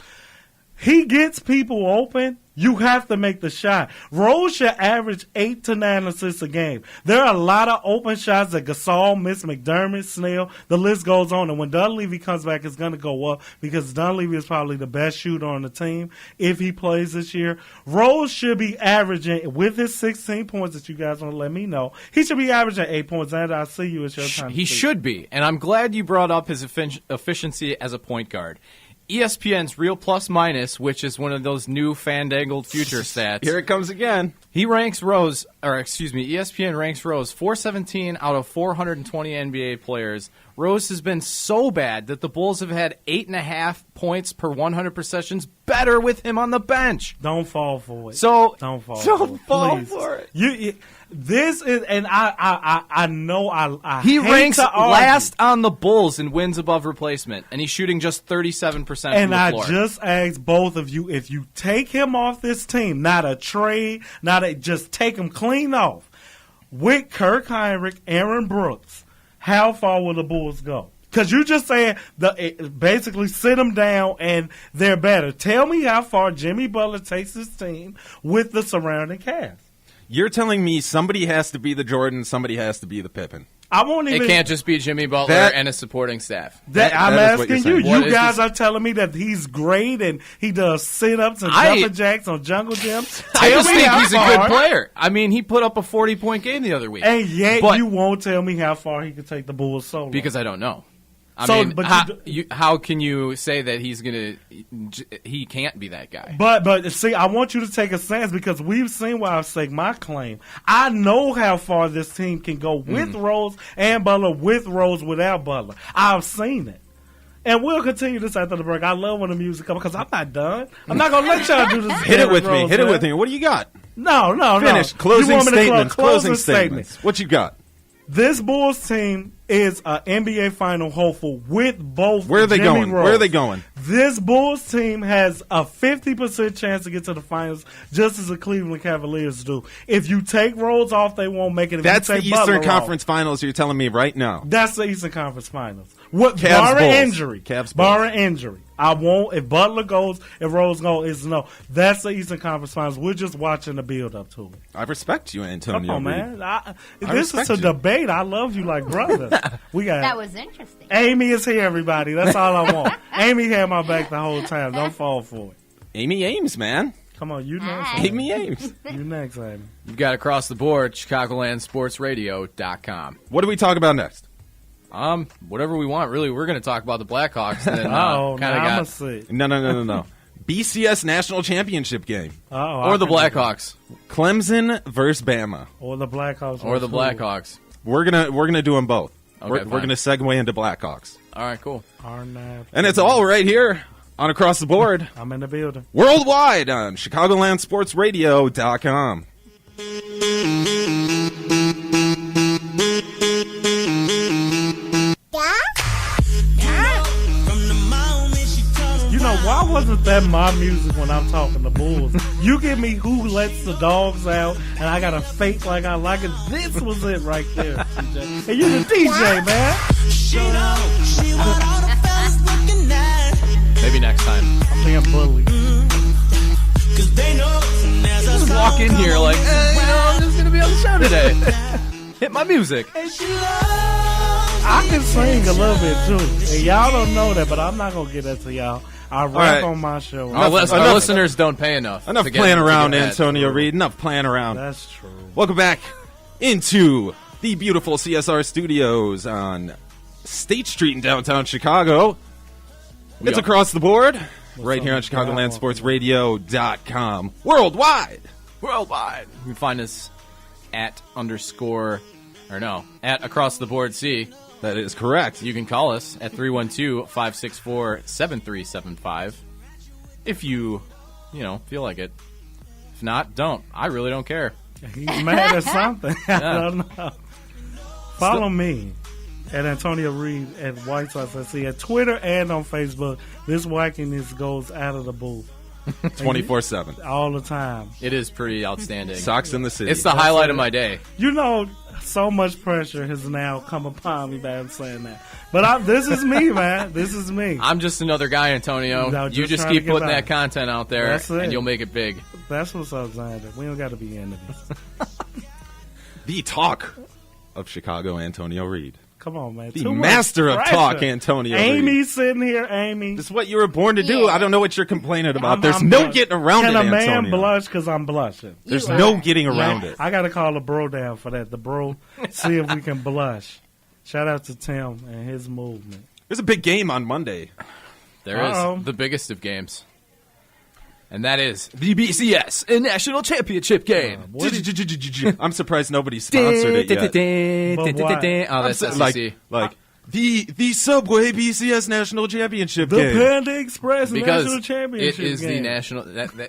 he gets people open, you have to make the shot. Rose should average 8 to 9 assists a game. There are a lot of open shots that Gasol missed, McDermott, Snell, the list goes on. And when Dunleavy comes back, it's going to go up because Dunleavy is probably the best shooter on the team if he plays this year. Rose should be averaging, with his 16 points that you guys want to let me know, he should be averaging 8 points. And I see you. It's your time. He should be. And I'm glad you brought up his efficiency as a point guard. ESPN's Real Plus Minus, which is one of those new fandangled future stats. Here it comes again. ESPN ranks Rose 417 out of 420 NBA players. Rose has been so bad that the Bulls have had 8.5 points per 100 possessions better with him on the bench. Don't fall for it. Don't fall for it. This is, and I know I he hate ranks to argue. last on the Bulls in wins above replacement, and he's shooting just 37% from the floor. I just asked both of you, if you take him off this team, not a trade, just take him clean off, with Kirk Heinrich, Aaron Brooks, how far will the Bulls go? Because you just saying basically sit them down and they're better. Tell me how far Jimmy Butler takes his team with the surrounding cast. You're telling me somebody has to be the Jordan, somebody has to be the Pippen. I won't even. It can't just be Jimmy Butler and a supporting staff. I'm that is what asking you're you. saying. You guys are telling me that he's great and he does sit-ups and jumping jacks on jungle gym. I just think he's a good player. I mean, he put up a 40-point game the other week. And yet you won't tell me how far he could take the Bulls solo. Because I don't know. How can you say that he can't be that guy? But see, I want you to take a stance because we've seen why I say my claim. I know how far this team can go with Rose and Butler, with Rose without Butler. I've seen it. And we'll continue this after the break. I love when the music comes because I'm not done. I'm not going to let y'all do this. Hit it with me. What do you got? No. Finish. Closing statements. What you got? This Bulls team is an NBA final hopeful with both. Where are they Jimmy going? Rose. Where are they going? This Bulls team has a 50% chance to get to the finals, just as the Cleveland Cavaliers do. If you take Rose off, they won't make it. If That's you the take Eastern Butler Conference off, Finals you're telling me right now. That's the Eastern Conference Finals. Barring injury. Cavs barring injury. I won't. If Butler goes, if Rose goes, it's no. That's the Eastern Conference Finals. We're just watching the build up to it. I respect you, Antonio. Come on, Reed. man. This is a debate. I love you like brothers. That was interesting. Amy is here, everybody. That's all I want. Amy had my back the whole time. Don't fall for it. Amy Ames, man. Come on, you next. Hi. Amy Ames. You next, Amy. You've got Across the Board, ChicagolandSportsRadio.com. What do we talk about next? Whatever we want, really. We're going to talk about the Blackhawks. And then, I'm going to see. No. BCS National Championship game. Or the Blackhawks. Clemson versus Bama. Or the Blackhawks. Or the Blackhawks. We're gonna do them both. Okay, we're gonna segue into Blackhawks. All right, cool. And it's all right here on Across the Board. I'm in the building. Worldwide on ChicagolandSportsRadio.com. Why wasn't that my music when I'm talking to Bulls? You give me Who Lets the Dogs Out, and I got to fake like I like it. This was it right there, TJ. And you're the DJ, man. Maybe next time. I'm being bullied. Just walk in here like, I'm just going to be on the show today. Hit my music. I can sing a little bit, too. And y'all don't know that, but I'm not going to get that to y'all. I rap on my show. Our listeners don't pay enough. Enough playing around, Antonio Reed. Enough playing around. That's true. Welcome back into the beautiful CSR studios on State Street in downtown Chicago. It's Across the Board right here on ChicagolandSportsRadio.com. Worldwide. You can find us at Across the Board C. That is correct. You can call us at 312-564-7375 if you feel like it. If not, don't. I really don't care. He's mad at something. I don't know. Follow me at Antonio Reed at White Sox SC at Twitter and on Facebook. This wackiness goes out of the booth. 24/7. all the time. It is pretty outstanding. Sox in the city. It's the highlight of my day. You know, so much pressure has now come upon me by saying that. But this is me, man. This is me. I'm just another guy, Antonio. No, You just trying keep to get putting by. that content out there, That's it. and you'll make it big. That's what's up, Xander. We don't got to be enemies. The talk of Chicago, Antonio Reed. Come on, man. The Too much master of pressure. talk, Antonio Reed. Amy sitting here, Amy. This is what you were born to do. Yeah. I don't know what you're complaining about. I'm- There's I'm no blush- getting around Can it, a man Antonio. blush because I'm blushing? There's You no are. getting around it. I got to call the bro down for that. The bro, see if we can blush. Shout out to Tim and his movement. There's a big game on Monday. There is Uh-oh. the biggest of games. And that is the BCS National Championship game. I'm surprised nobody sponsored it yet. But why? Oh, that's SEC. Like the Subway BCS National Championship The game. Panda Express Because National it Championship is the game. national.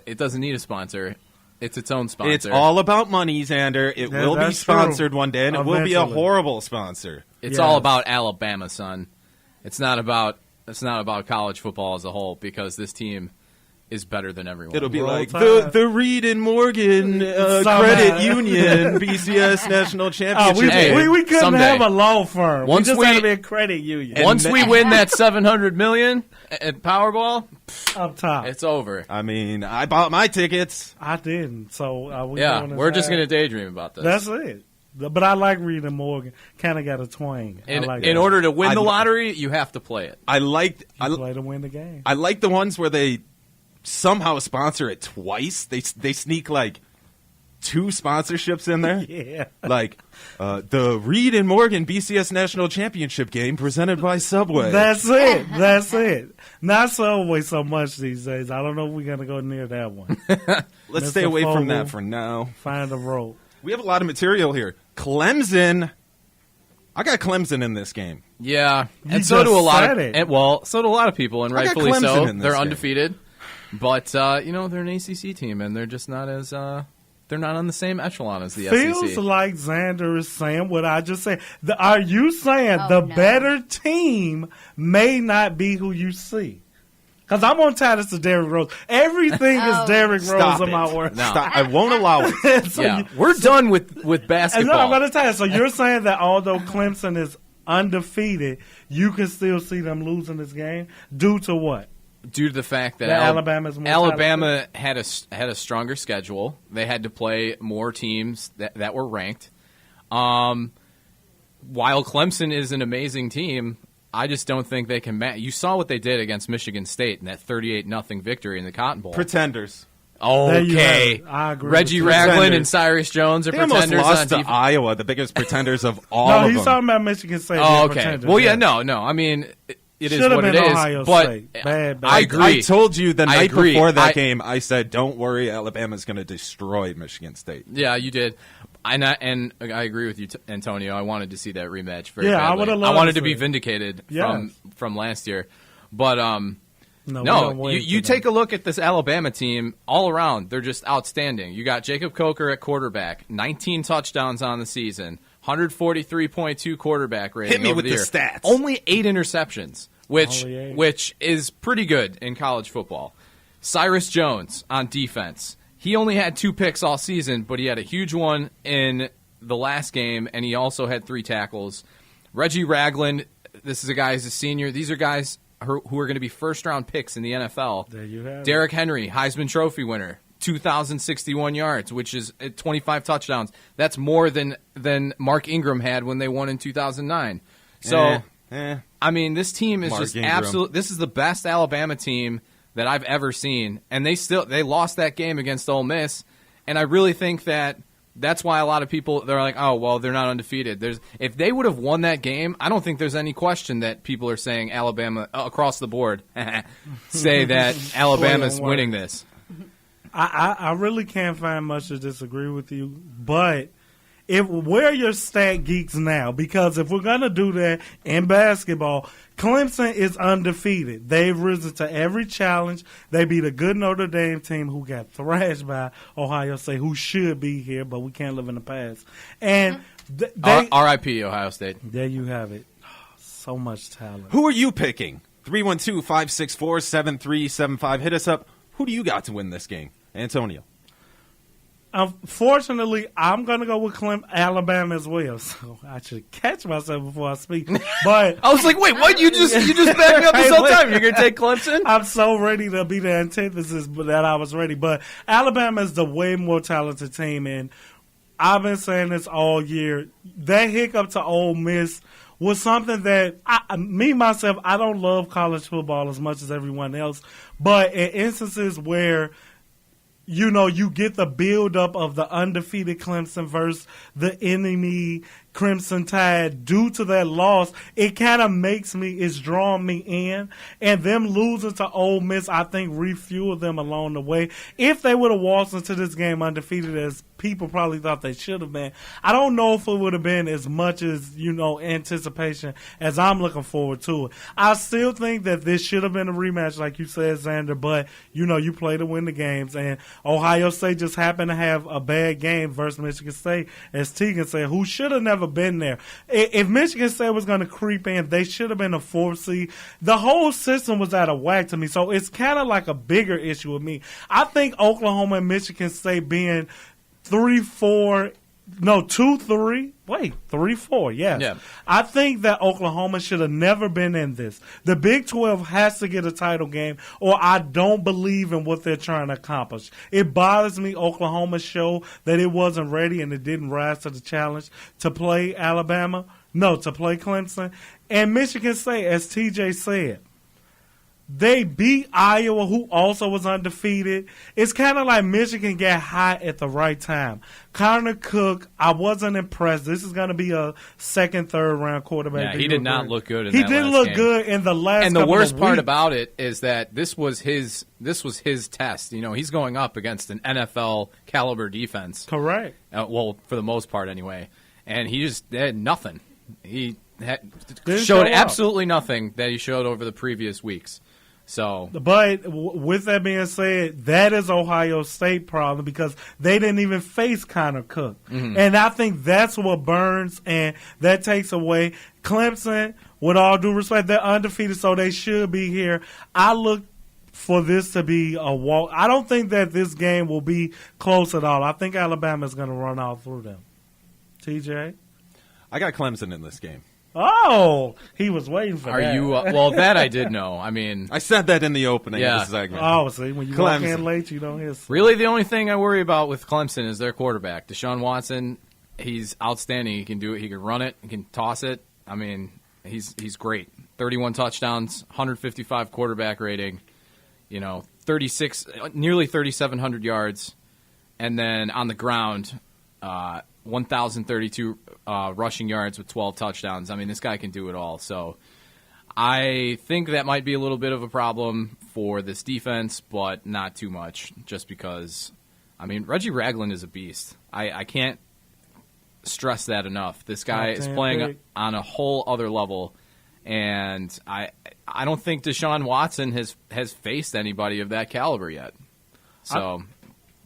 It doesn't need a sponsor. It's its own sponsor. It's all about money, Xander. It Yeah, will be that's sponsored true. one day, and it will be a Eventually. horrible sponsor. It's Yes. all about Alabama, son. It's not about college football as a whole because this team is better than everyone. It'll be Roll like Tide. the Reed and Morgan Somehow. Credit Union BCS National Oh, Championship. Hey, we couldn't someday. have a law firm. Once we just we- had to be a credit union. Once And we then- win that $700 million at Powerball, Up top. it's over. I mean, I bought my tickets. I didn't. So we Yeah, going we're just high? going to daydream about this. That's it. But I like Reed and Morgan. Kind of got a twang. I in like in that. order to win I- the lottery, you have to play it. I liked. You play to win the game. I like the ones where they somehow sponsor it twice. They sneak like 2 sponsorships in there. Yeah. Like the Reed and Morgan BCS National Championship game presented by Subway. That's it. That's it. Not Subway so much these days. I don't know if we're going to go near that one. Let's Mr. stay away from Fogel. that for now. Find a rope. We have a lot of material here. Clemson. I got Clemson in this game. Yeah, You and so do a just lot said of it. so do a lot of people, and I got rightfully Clemson so. in this They're game. undefeated, but they're an ACC team, and they're just not as they're not on the same echelon as the Feels SEC. like Xander is saying what I just said. Are you saying Oh, the no. better team may not be who you see? Because I'm on tie this to Derrick Rose. Everything is Oh. Derrick Rose Stop in it. my words. No. Stop. I won't allow it. So Yeah, you- we're done with And no, I'm basketball. going to tell you. So you're saying that although Clemson is undefeated, you can still see them losing this game due to what? Due to the fact that That Alabama's more Alabama had a stronger schedule. They had to play more teams that were ranked. While Clemson is an amazing team, I just don't think they can match. You saw what they did against Michigan State in that 38-0 victory in the Cotton Bowl. Pretenders. There you have Okay, it. I agree Reggie with you. Ragland Pretenders. and Cyrus Jones are They almost pretenders lost on to defense. Iowa, the biggest pretenders of all No, of he's them. talking about Michigan State. Oh, being okay. pretenders, Well, yeah, no. I mean, it is Should've what it been is. Ohio But State. Bad. I agree. I told you the I night agree. before that I- game, I said, don't worry, Alabama's going to destroy Michigan State. Yeah, you did. And I agree with you, Antonio. I wanted to see that rematch very Yeah, I badly. would've loved wanted to to be see it. vindicated Yes. from last year. But we don't no, wait you for take that. a look at this Alabama team all around. They're just outstanding. You got Jacob Coker at quarterback, 19 touchdowns on the season, 143.2 quarterback rating. Hit me over with the the year. stats. Only 8 interceptions, Only 8. which is pretty good in college football. Cyrus Jones on defense. He only had 2 picks all season, but he had a huge one in the last game, and he also had 3 tackles. Reggie Ragland, this is a guy who's a senior. These are guys who are going to be first-round picks in the NFL. There you have it. Derrick Henry, Heisman Trophy winner, 2,061 yards, which is 25 touchdowns. That's more than Mark Ingram had when they won in 2009. So, I mean, this team is Mark just Ingram. absolute. This is the best Alabama team that I've ever seen, and they lost that game against Ole Miss, and I really think that's why a lot of people, they're like, oh, well, they're not undefeated. If they would have won that game, I don't think there's any question that people are saying Alabama across the board say that Alabama's Boy, winning this. I really can't find much to disagree with you, but we're your stat geeks now, because if we're going to do that in basketball, Clemson is undefeated. They've risen to every challenge. They beat a good Notre Dame team who got thrashed by Ohio State, who should be here, but we can't live in the past. And they R.I.P. Ohio State. there you have it. So much talent. Who are you picking? 312-564-7375. Hit us up. Who do you got to win this game? Antonio. Unfortunately, I'm going to go with Alabama as well. So I should catch myself before I speak. But I was like, wait, what? You just backed me up this whole time. You're going to take Clemson? I'm so ready to be the antithesis that I was ready. But Alabama is the way more talented team, and I've been saying this all year. That hiccup to Ole Miss was something that myself, I don't love college football as much as everyone else. But in instances where you get the buildup of the undefeated Clemson versus the enemy Crimson Tide due to that loss, it kind of it's drawing me in. And them losing to Ole Miss, I think, refueled them along the way. If they would have walked into this game undefeated as people probably thought they should have been, I don't know if it would have been as much as, anticipation as I'm looking forward to it. I still think that this should have been a rematch, like you said, Xander, but, you play to win the games. And Ohio State just happened to have a bad game versus Michigan State, as Tegan said, who should have never been there. If Michigan State was going to creep in, they should have been a 4th seed. The whole system was out of whack to me, so it's kind of like a bigger issue with me. I think Oklahoma and Michigan State being 3-4, no, 2-3. Wait, 3-4, yes. Yeah. I think that Oklahoma should have never been in this. The Big 12 has to get a title game, or I don't believe in what they're trying to accomplish. It bothers me Oklahoma showed that it wasn't ready and it didn't rise to the challenge to play Alabama. No, to play Clemson. And Michigan State, as TJ said, they beat Iowa, who also was undefeated. It's kind of like Michigan got hot at the right time. Connor Cook, I wasn't impressed. This is going to be a second, third round quarterback. Yeah, he did not look good in he that didn't last look game. good in the last And the couple worst of part weeks. about it is that this was his test. He's going up against an NFL caliber defense. Correct. Well, for the most part anyway. And he just had nothing. He Didn't showed show up. absolutely nothing that he showed over the previous weeks. So, but with that being said, that is Ohio State problem because they didn't even face Connor Cook. Mm-hmm. And I think that's what burns and that takes away. Clemson, with all due respect, they're undefeated, so they should be here. I look for this to be a walk. I don't think that this game will be close at all. I think Alabama's going to run all through them. TJ? I got Clemson in this game. Oh, he was waiting for that. Are you? Well, that I did know. I mean, I said that in the opening Yeah. of the segment. Oh, see, when you walk in late, you don't hear. Really, the only thing I worry about with Clemson is their quarterback, Deshaun Watson. He's outstanding. He can do it. He can run it. He can toss it. I mean, he's great. 31 touchdowns, 155 quarterback rating. 36, nearly 3,700 yards, and then on the ground, 1,032 rushing yards with 12 touchdowns. I mean, this guy can do it all. So I think that might be a little bit of a problem for this defense, but not too much just because, Reggie Ragland is a beast. I can't stress that enough. This guy is playing on a whole other level, and I don't think Deshaun Watson has faced anybody of that caliber yet. So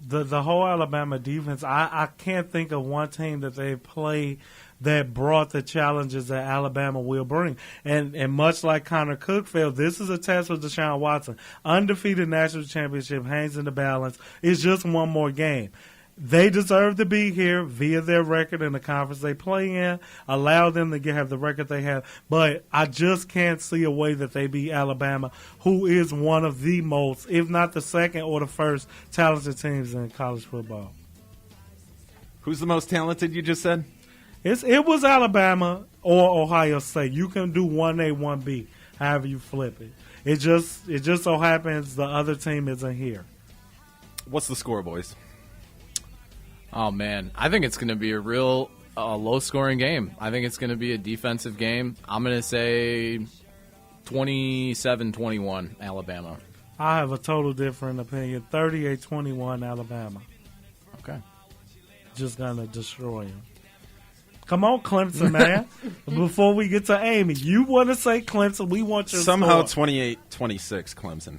The whole Alabama defense, I can't think of one team that they played that brought the challenges that Alabama will bring. And much like Connor Cook failed, this is a test for Deshaun Watson. Undefeated national championship hangs in the balance. It's just one more game. They deserve to be here via their record in the conference they play in, allow them to have the record they have. But I just can't see a way that they beat Alabama, who is one of the most, if not the second or the first, talented teams in college football. Who's the most talented, you just said? It was Alabama or Ohio State. You can do 1A, 1B, however you flip it. It just so happens the other team isn't here. What's the score, boys? Oh, man. I think it's going to be a real low-scoring game. I think it's going to be a defensive game. I'm going to say 27-21 Alabama. I have a total different opinion. 38-21 Alabama. Okay. Just going to destroy them. Come on, Clemson, man. Before we get to Ammie, you want to say Clemson. We want your somehow score. 28-26 Clemson.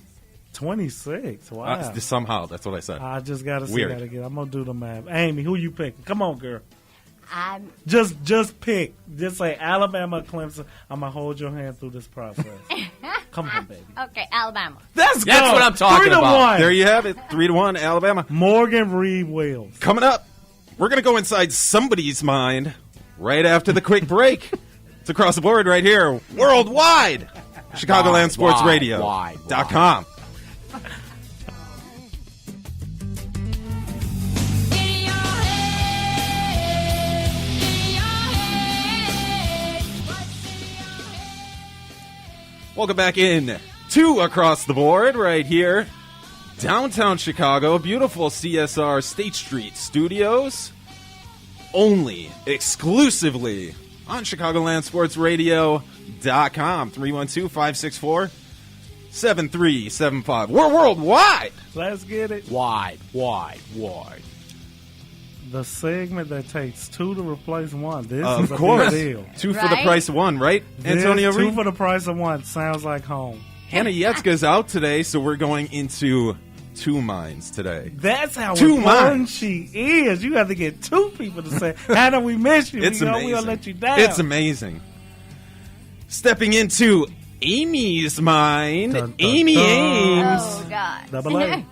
26. Wow. Somehow, that's what I said. I just got to see Weird. that again. I'm going to do the math. Ammie, who you picking? Come on, girl. Just pick. Just say Alabama, Clemson. I'm going to hold your hand through this process. Come on, baby. Okay, Alabama. That's what I'm talking about. 3-1. There you have it. 3-1, Alabama. Morgan Reed Wells. Coming up, we're going to go inside somebody's mind right after the quick break. It's across the board right here, worldwide. Chicagoland Sports Radio.com. Welcome back in to Across the Board right here, downtown Chicago, beautiful CSR State Street Studios, only exclusively on ChicagolandSportsRadio.com, 312-564-7375. We're worldwide. Let's get it. Wide. The segment that takes two to replace one. This Of is a course. big deal. Two for the Right? price of one, right, Antonio Two Reed? for the price of one. Sounds like home. Hannah Yetzka's out today, so we're going into two minds today. That's how Two important minds. she is. You have to get two people to say, Hannah, we miss you. It's amazing. We'll let you down. It's amazing. Stepping into Amy's mind, Dun, dun, Amy dun. Ames. Oh, God. Double A.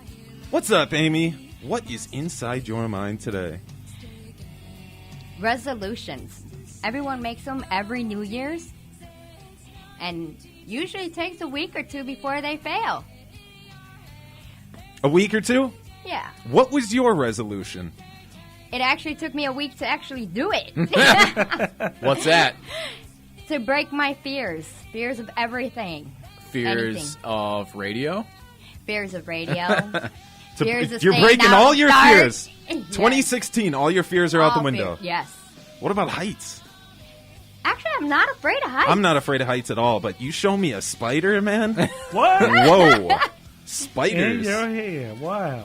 What's up, Amy? What is inside your mind today? Resolutions. Everyone makes them every New Year's. And usually takes a week or two before they fail. A week or two? Yeah. What was your resolution? It actually took me a week to actually do it. What's that? To break my fears. Fears of everything. Fears Anything. of radio? Fears of radio. Fears of You're staying breaking out all your dark. fears. Yes. 2016, all your fears are out the All window. fear- Yes. What about heights? Actually, I'm not afraid of heights. I'm not afraid of heights at all, but you show me a spider, man. What? Whoa. In Spiders. your head. Wow.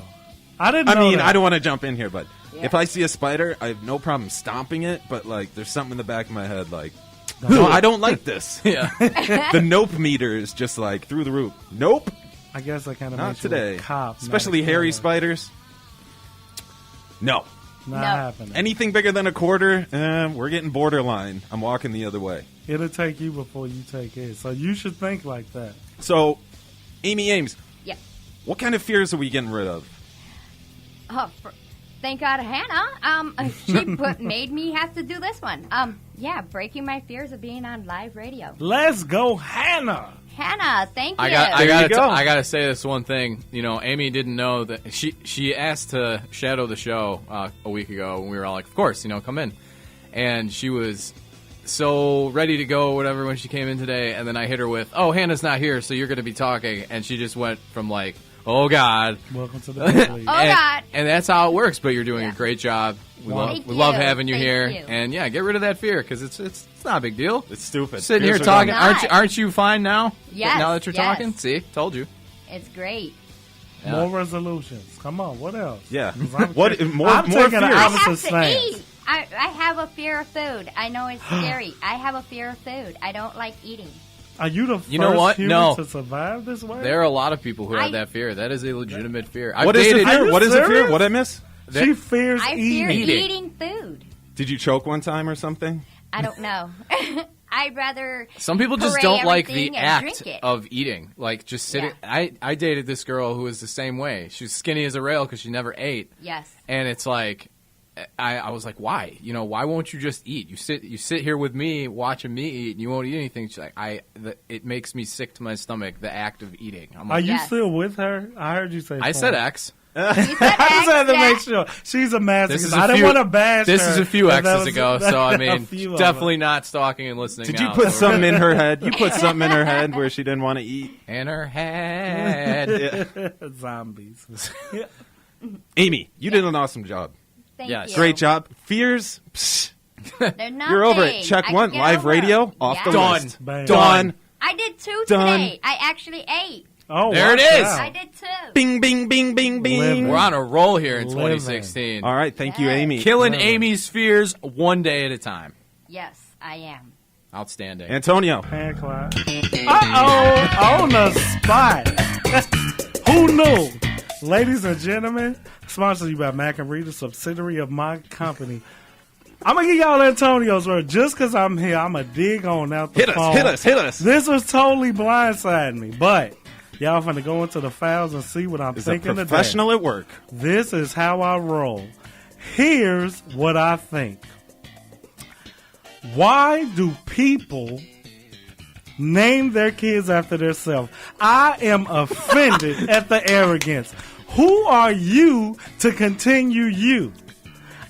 I didn't I know mean, that. I don't want to jump in here, but Yeah. if I see a spider, I have no problem stomping it, but like there's something in the back of my head like, no, I don't like this. Yeah. The nope meter is just like through the roof. Nope, I guess that kind of not makes you today. a cop. not Especially a hairy killer. spiders. No. Not No. happening. Anything bigger than a quarter, we're getting borderline. I'm walking the other way. It'll take you before you take it. So you should think like that. So, Amy Ames, Yeah. what kind of fears are we getting rid of? Oh, thank God, Hannah. She made me have to do this one. Yeah, breaking my fears of being on live radio. Let's go, Hannah. Hannah, thank you. I you go. gotta say this one thing. You know, Amy didn't know that she asked to shadow the show a week ago, and we were all like, "Of course, come in." And she was so ready to go, whatever, when she came in today. And then I hit her with, "Oh, Hannah's not here, so you're going to be talking." And she just went from like, "Oh God." Welcome to the big league. Oh, God. And that's how it works. But you're doing a great job. We Thank love you. having you Thank here. you. And yeah, get rid of that fear because it's not a big deal. It's stupid. Sitting here Fears are talking, gone. Not. aren't you fine now? Yes, Now that you're yes. talking, see, told you. It's great. Yeah. More resolutions. Come on, what else? Yeah. 'Cause I'm What taking- more? I'm More taking the fears. I opposite have to stance. eat. I have a fear of food. I know it's scary. I have a fear of food. I don't like eating. Are you the first You know what? human No. to survive this way? There are a lot of people who have I- that fear. That is a legitimate fear. What is the Are fear? you What is the fear? serious? What I miss? She fears I fear eating. eating food. Did you choke one time or something? I don't know. I'd rather. Some people just puree don't like the everything and act drink it. of eating. Like just sitting. Yeah. I dated this girl who was the same way. She was skinny as a rail because she never ate. Yes. And it's like, I was like, why? Why won't you just eat? You sit here with me watching me eat, and you won't eat anything. She's like, it makes me sick to my stomach. The act of eating. I'm Are like, you Yes. still with her? I heard you say I said porn. X. I just had to make sure. She's a masochist. I didn't want to bash her. This is a few but that X's was- ago, so I a mean, few of definitely not stalking and listening. Did you now, put so something in her head? You put something in her head where she didn't want to eat? in her head? them. Zombies. Amy, you did an awesome job. Thank Yes. you. Great job. Fears? Psh, They're nothing. you're over it. Check I one. can get Live over radio? them. Off the Yes. list. Bam. Done. I did two Done. today. I actually ate. Oh, There it watch is. out. I did two. Bing, bing, bing, bing, bing. Living. We're on a roll here in Living. 2016. All right. Thank you, Yes. Amy. Killing Living. Amy's fears one day at a time. Yes, I am. Outstanding. Antonio. Hand clap. Uh-oh. On the spot. Who knew? Ladies and gentlemen, sponsored to you by Mac and Reed, a subsidiary of my company. I'm going to give y'all Antonio's word. Just because I'm here, I'm going to dig on out the phone. Hit us. This was totally blindsiding me. But y'all finna go into the files and see what I'm He's thinking a professional today. at work. This is how I roll. Here's what I think. Why do people name their kids after themselves? I am offended at the arrogance. Who are you to continue you?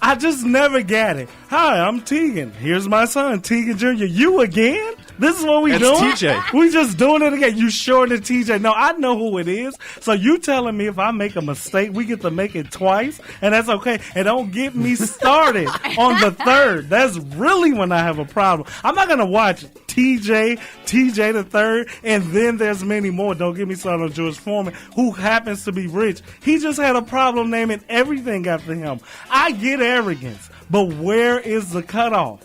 I just never get it. Hi, I'm Tegan. Here's my son, Tegan Jr. You again? This is what we That's doing? TJ. We just doing it again. You shortened TJ. No, I know who it is. So you telling me if I make a mistake, we get to make it twice, and that's okay. And don't get me started on the third. That's really when I have a problem. I'm not gonna watch TJ the third, and then there's many more. Don't get me started on George Foreman, who happens to be rich. He just had a problem naming everything after him. I get arrogance, but where is the cutoff?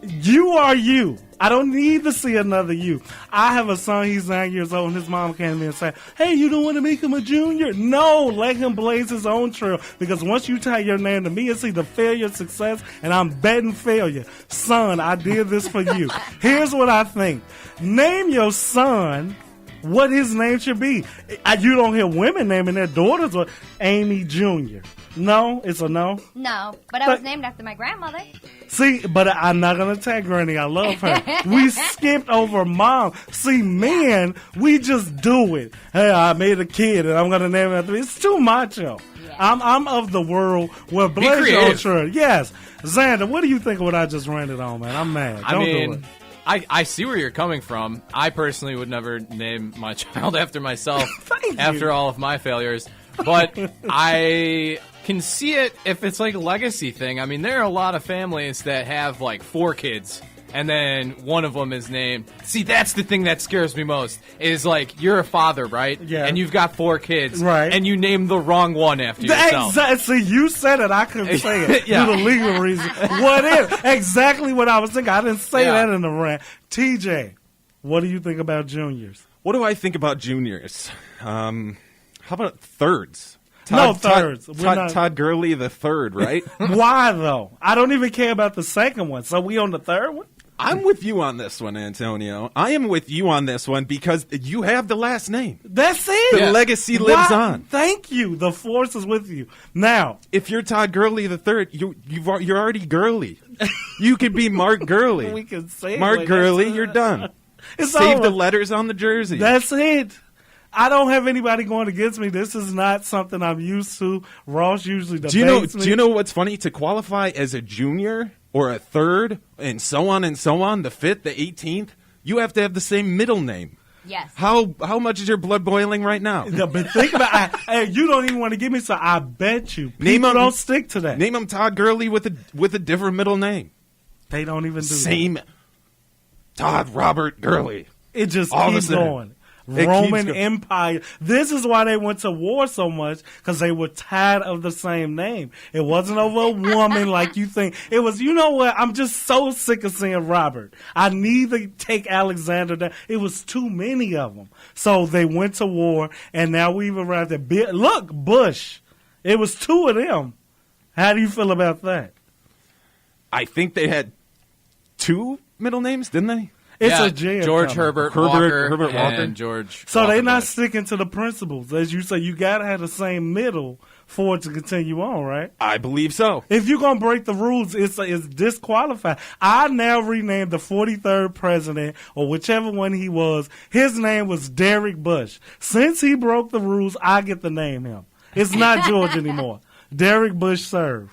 You are you. I don't need to see another you. I have a son, he's 9 years old, and his mom came in and said, hey, you don't want to make him a junior? No, let him blaze his own trail. Because once you tie your name to me, it's either failure, success, and I'm betting failure. Son, I did this for you. Here's what I think. Name your son what his name should be. You don't hear women naming their daughters or Ammie Jr. No, it's a no. No, but I was named after my grandmother. See, but I'm not going to tag Granny. I love her. We skipped over mom. See, men, we just do it. Hey, I made a kid and I'm going to name it after me. It's too macho. Yeah. I'm of the world where Blaze Ultra. Yes. Xander, what do you think of what I just ranted on, man? I'm mad. Don't do it. I see where you're coming from. I personally would never name my child after myself after all of my failures. But I can see it if it's like a legacy thing. I mean, there are a lot of families that have like 4 kids, and then one of them is named. See, that's the thing that scares me most, is like, you're a father, right? Yeah. And you've got 4 kids, right? And you name the wrong one after yourself. See, you said it. I couldn't say it. Yeah. Due to legal reason. What is? Exactly what I was thinking. I didn't say that in the rant. TJ, what do you think about juniors? What do I think about juniors? How about thirds? Thirds. Todd Gurley the third, right? Why, though? I don't even care about the second one. So we on the third one? I'm with you on this one, Antonio. I am with you on this one because you have the last name. That's it. The legacy lives on. Thank you. The force is with you. Now, if you're Todd Gurley the third, you're already Gurley. You could be Mark Gurley. We can say Mark Gurley. You're done. Save the letters on the jersey. That's it. I don't have anybody going against me. This is not something I'm used to. Ross usually debates me. Do you know what's funny? To qualify as a junior or a third and so on, the 5th, the 18th, you have to have the same middle name. Yes. How much is your blood boiling right now? Yeah, but think about it. You don't even want to give me, so I bet you people don't stick to that. Name him Todd Gurley with a different middle name. They don't even do same that. Todd Robert Gurley. It just keeps going. Roman Empire. This is why they went to war so much, because they were tired of the same name. It wasn't over a woman like you think. It was, you know what? I'm just so sick of seeing Robert. I need to take Alexander down. It was too many of them. So they went to war, and now we've arrived at look, Bush. It was 2 of them. How do you feel about that? I think they had 2 middle names, didn't they? It's a jam. George coming. Herbert Walker, and George. So Walker they're not Bush. sticking to the principles, as you say. You gotta have the same middle for it to continue on, right? I believe so. If you're gonna break the rules, it's disqualified. I now renamed the 43rd president, or whichever one he was. His name was Derek Bush. Since he broke the rules, I get to name him. It's not George anymore. Derek Bush served,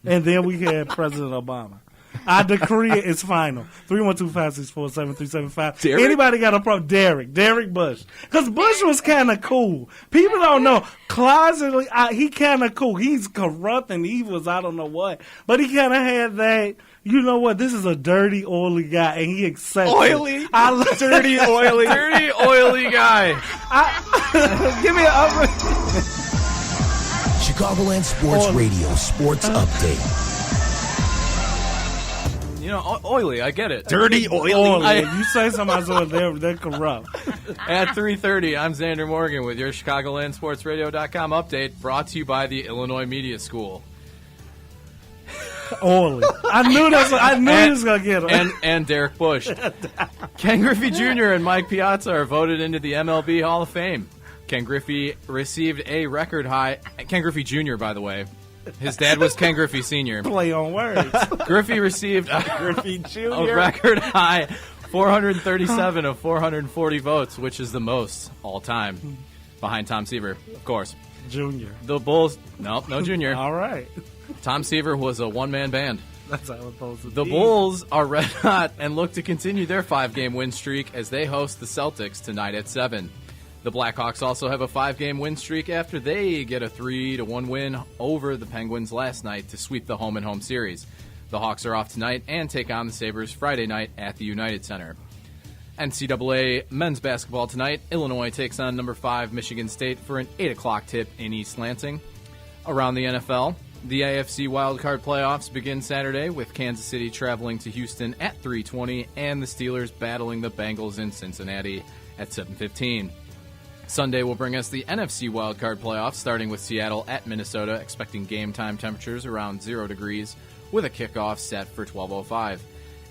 and then we had President Obama. I decree it's final. 312-564-7375. Anybody got a problem? Derek Bush. Because Bush was kind of cool. People don't know. Closetly, he kind of cool. He's corrupt and evil, I don't know what. But he kind of had that, you know what, this is a dirty, oily guy, and he accepts Oily? it. Dirty, oily. Dirty, oily guy. Give me an up. Chicagoland Sports Radio Sports Update. You know, oily, I get it. Dirty, oily. You say somebody's they're corrupt. At 3:30, I'm Xander Morgan with your ChicagolandSportsRadio.com update, brought to you by the Illinois Media School. Oily. I knew he was going to get him. And Derek Bush. Ken Griffey Jr. and Mike Piazza are voted into the MLB Hall of Fame. Ken Griffey received a record high. Ken Griffey Jr., by the way. His dad was Ken Griffey Sr. Play on words. Griffey received Griffey Jr. a record high 437 of 440 votes, which is the most all time, behind Tom Seaver, of course. Junior. The Bulls, no Junior. All right. Tom Seaver was a one-man band. That's how it's supposed to be. The Bulls are red hot and look to continue their 5-game win streak as they host the Celtics tonight at 7. The Blackhawks also have a 5-game win streak after they get a 3-1 win over the Penguins last night to sweep the home-and-home series. The Hawks are off tonight and take on the Sabres Friday night at the United Center. NCAA men's basketball tonight. Illinois takes on number 5 Michigan State for an 8 o'clock tip in East Lansing. Around the NFL, the AFC wildcard playoffs begin Saturday with Kansas City traveling to Houston at 3:20 and the Steelers battling the Bengals in Cincinnati at 7:15. Sunday will bring us the NFC wildcard playoffs, starting with Seattle at Minnesota, expecting game time temperatures around 0 degrees, with a kickoff set for 12:05.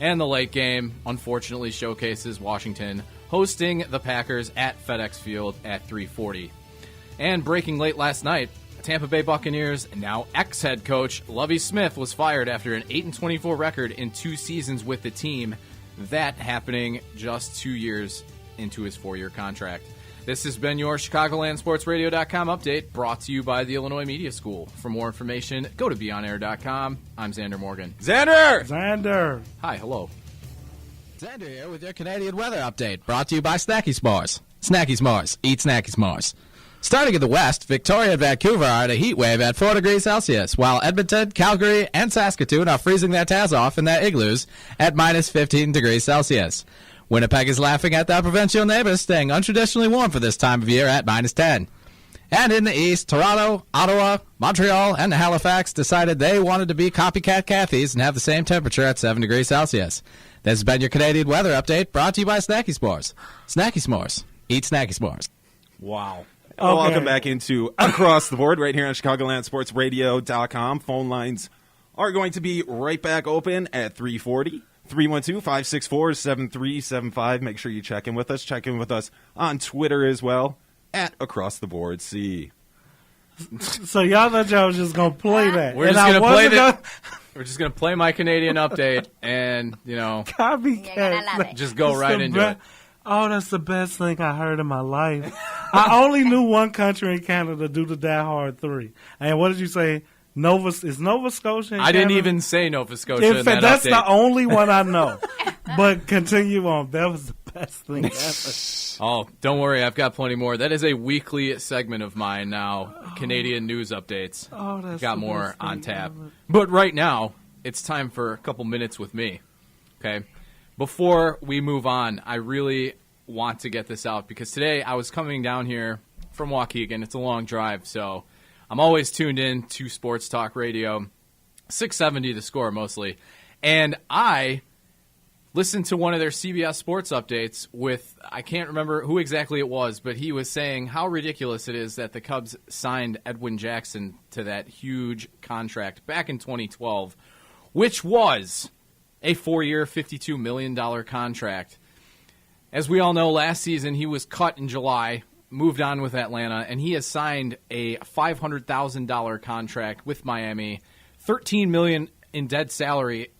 And the late game, unfortunately, showcases Washington hosting the Packers at FedEx Field at 3:40. And breaking late last night, Tampa Bay Buccaneers, now ex-head coach Lovie Smith, was fired after an 8-24 record in 2 seasons with the team. That happening just 2 years into his 4-year contract. This has been your ChicagolandSportsRadio.com update, brought to you by the Illinois Media School. For more information, go to BeOnAir.com. I'm Xander Morgan. Xander! Hi, hello. Xander here with your Canadian weather update, brought to you by Snacky S'mores. Snacky S'mores. Eat Snacky S'mores. Starting in the west, Victoria and Vancouver are at a heat wave at 4 degrees Celsius, while Edmonton, Calgary, and Saskatoon are freezing their tails off in their igloos at minus 15 degrees Celsius. Winnipeg is laughing at their provincial neighbors staying untraditionally warm for this time of year at minus 10. And in the east, Toronto, Ottawa, Montreal, and Halifax decided they wanted to be copycat Cathy's and have the same temperature at 7 degrees Celsius. This has been your Canadian weather update, brought to you by Snacky S'mores. Snacky S'mores. Eat Snacky S'mores. Wow. Okay. Welcome back into Across the Board right here on ChicagolandSportsRadio.com. Phone lines are going to be right back open at 3:40. 312-564-7375. Make sure you check in with us. Check in with us on Twitter as well, at Across the Board C. So y'all thought y'all was just going to play that. We're just going to play my Canadian update and, copycat. just go right into it. Oh, that's the best thing I heard in my life. I only knew one country in Canada do the Die Hard 3. And what did you say? Is Nova Scotia in I didn't Canada? even say Nova Scotia In in fact, that that's update. the only one I know. But continue on. That was the best thing ever. Oh, don't worry. I've got plenty more. That is a weekly segment of mine now, Canadian news updates. Oh, that's got the more best on thing tap. ever. But right now, it's time for a couple minutes with me. Okay? Before we move on, I really want to get this out because today I was coming down here from Waukegan. It's a long drive, so I'm always tuned in to Sports Talk Radio, 670 The Score mostly. And I listened to one of their CBS Sports updates with, I can't remember who exactly it was, but he was saying how ridiculous it is that the Cubs signed Edwin Jackson to that huge contract back in 2012, which was a 4-year, $52 million contract. As we all know, last season he was cut in July, moved on with Atlanta, and he has signed a $500,000 contract with Miami, $13 million in dead salary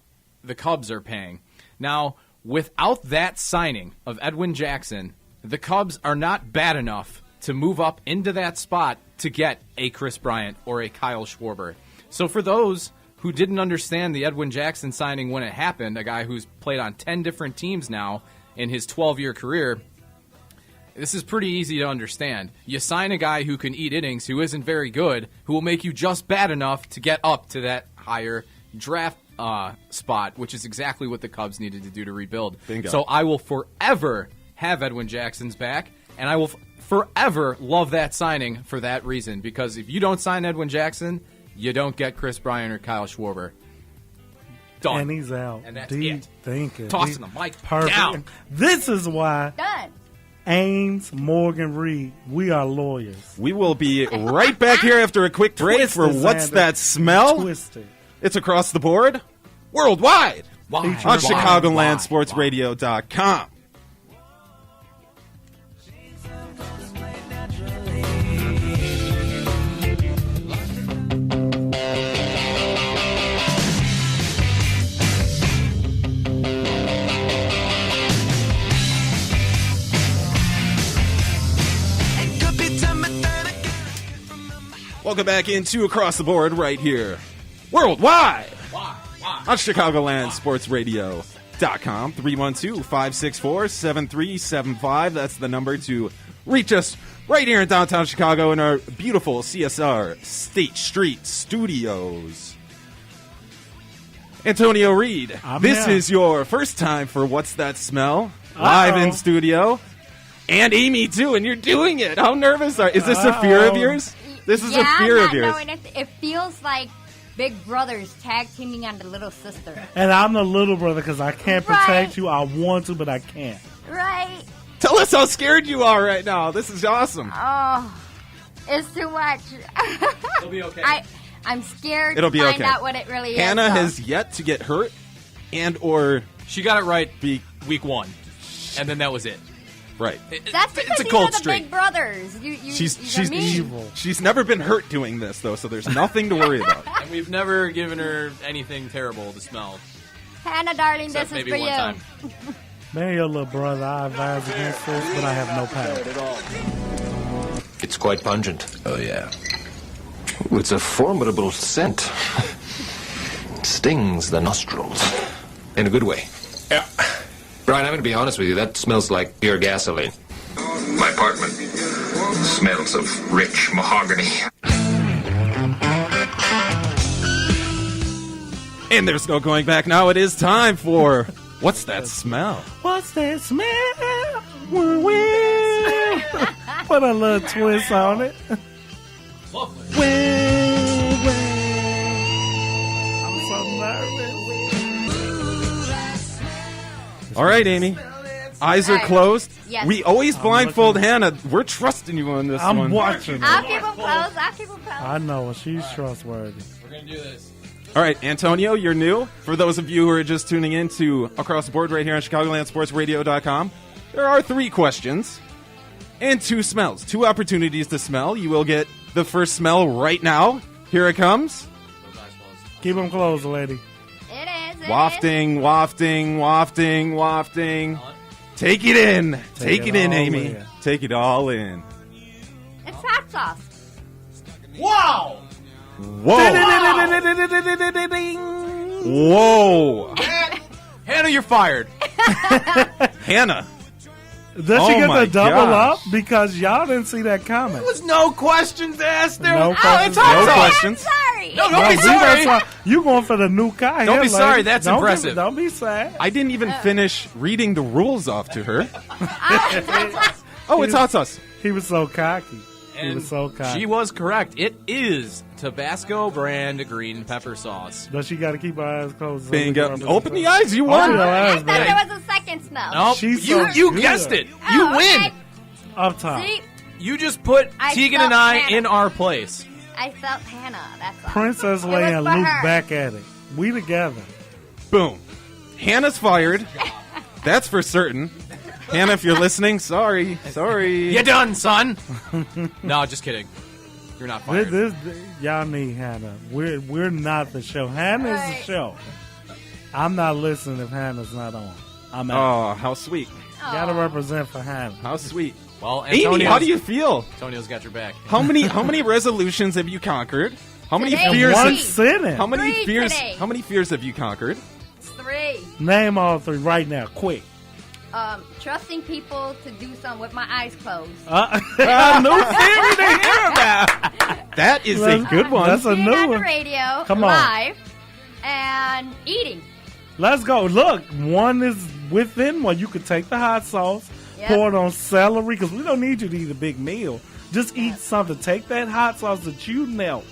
the Cubs are paying. Now, without that signing of Edwin Jackson, the Cubs are not bad enough to move up into that spot to get a Chris Bryant or a Kyle Schwarber. So for those who didn't understand the Edwin Jackson signing when it happened, a guy who's played on 10 different teams now in his 12-year career, this is pretty easy to understand. You sign a guy who can eat innings, who isn't very good, who will make you just bad enough to get up to that higher draft spot, which is exactly what the Cubs needed to do to rebuild. Bingo. So I will forever have Edwin Jackson's back, and I will forever love that signing for that reason, because if you don't sign Edwin Jackson, you don't get Chris Bryant or Kyle Schwarber. Done. And he's out. And that's Deep it. thinking. Tossing the mic Perfect. down. This is why Done. Ames, Morgan, Reed, we are lawyers. We will be right back here after a quick break for Twisted, What's Xander. That Smell? Twisted. It's across the board, worldwide, Why? on ChicagolandSportsRadio.com. Welcome back into Across the Board right here, worldwide, on ChicagolandSportsRadio.com. 312-564-7375. That's the number to reach us right here in downtown Chicago in our beautiful CSR State Street studios. Antonio Reed, this is your first time for What's That Smell? Live in studio. And Amy, too, and you're doing it. How nervous are you? Is this a fear of yours? This is a fear of yours. It feels like big brothers tag teaming on the little sister. And I'm the little brother because I can't protect you. I want to, but I can't. Right. Tell us how scared you are right now. This is awesome. Oh, it's too much. It'll be okay. I'm scared It'll to be find okay. out what it really Hannah is. has yet to get hurt and or She got it right week 1, and then that was it. right. That's because it's a these cold are the streak. big brothers. She's mean. Evil. She's never been hurt doing this though, so there's nothing to worry about. And we've never given her anything terrible to smell. Hannah, darling, Except this is maybe for one you. time. Man, your little brother, I advise against this, but I have no power. It's quite pungent. Oh, yeah. Ooh, it's a formidable scent. Stings the nostrils. In a good way. Yeah. Brian, I'm going to be honest with you. That smells like pure gasoline. My apartment smells of rich mahogany. And there's no going back now. It is time for What's That Smell? What's that smell? Put a little twist on it. Lovely. I'm so nervous. All right, Amy. Eyes are closed. Yes. We always blindfold Hannah. We're trusting you on this I'm one. watching I'll it. keep them closed. I know her. She's trustworthy. We're going to do this. All right, Antonio, you're new. For those of you who are just tuning in to Across the Board right here on ChicagolandSportsRadio.com, there are 3 questions and 2 smells. 2 opportunities to smell. You will get the first smell right now. Here it comes. Keep them closed, lady. It is. Wafting, wafting, wafting, wafting. Take it in. Take it in, all Amy. in. Take it all in. It's hot sauce. Wow! Whoa. Whoa. Hannah, you're fired. Hannah. Does Oh she get my the double gosh. up? Because y'all didn't see that comment. There was no questions asked. There No was, questions. it's hot No sauce. questions. I'm sorry. No, don't be we sorry. got some- You going for the new guy? Don't here, be sorry, lady. that's Don't impressive. Don't be sad. I didn't even finish reading the rules off to her. Oh, it's hot sauce. He was so cocky. He And was so cocky. she was correct. It is Tabasco brand green pepper sauce. Does she got to keep her eyes closed? Bingo. Open the eyes. You Open won. your I eyes, thought baby. there was a second smell. Nope. She's you so you good. guessed it. Oh, You okay. win. Up top. See, You just put I Tegan felt and I Hannah. in our place. I felt Hannah. That's all. Princess It Leia was and for Luke her. back at it. We together. Boom. Hannah's fired. That's for certain. Hannah, if you're listening, sorry. Sorry. You done, son? No, just kidding. You're not fired. Y'all need Hannah. We're not the show. Hannah is the Right. show. I'm not listening if Hannah's not on. I'm out. Oh, how sweet. Gotta represent for Hannah. How sweet. Well, Amy, Antonio's, how do you feel? Antonio's got your back. How many resolutions have you conquered? How many Today. fears? One Three. sitting. How many 3 fears? today. How many fears have you conquered? 3. Name all 3 right now, quick. Trusting people to do something with my eyes closed. No theory to hear about. That is a good one. That's a Being new on the one. radio, Come on. live, and eating. Let's go. Look, one is within one. You could take the hot sauce, Yep. pour it on celery, because we don't need you to eat a big meal. Just eat something. Take that hot sauce that you melt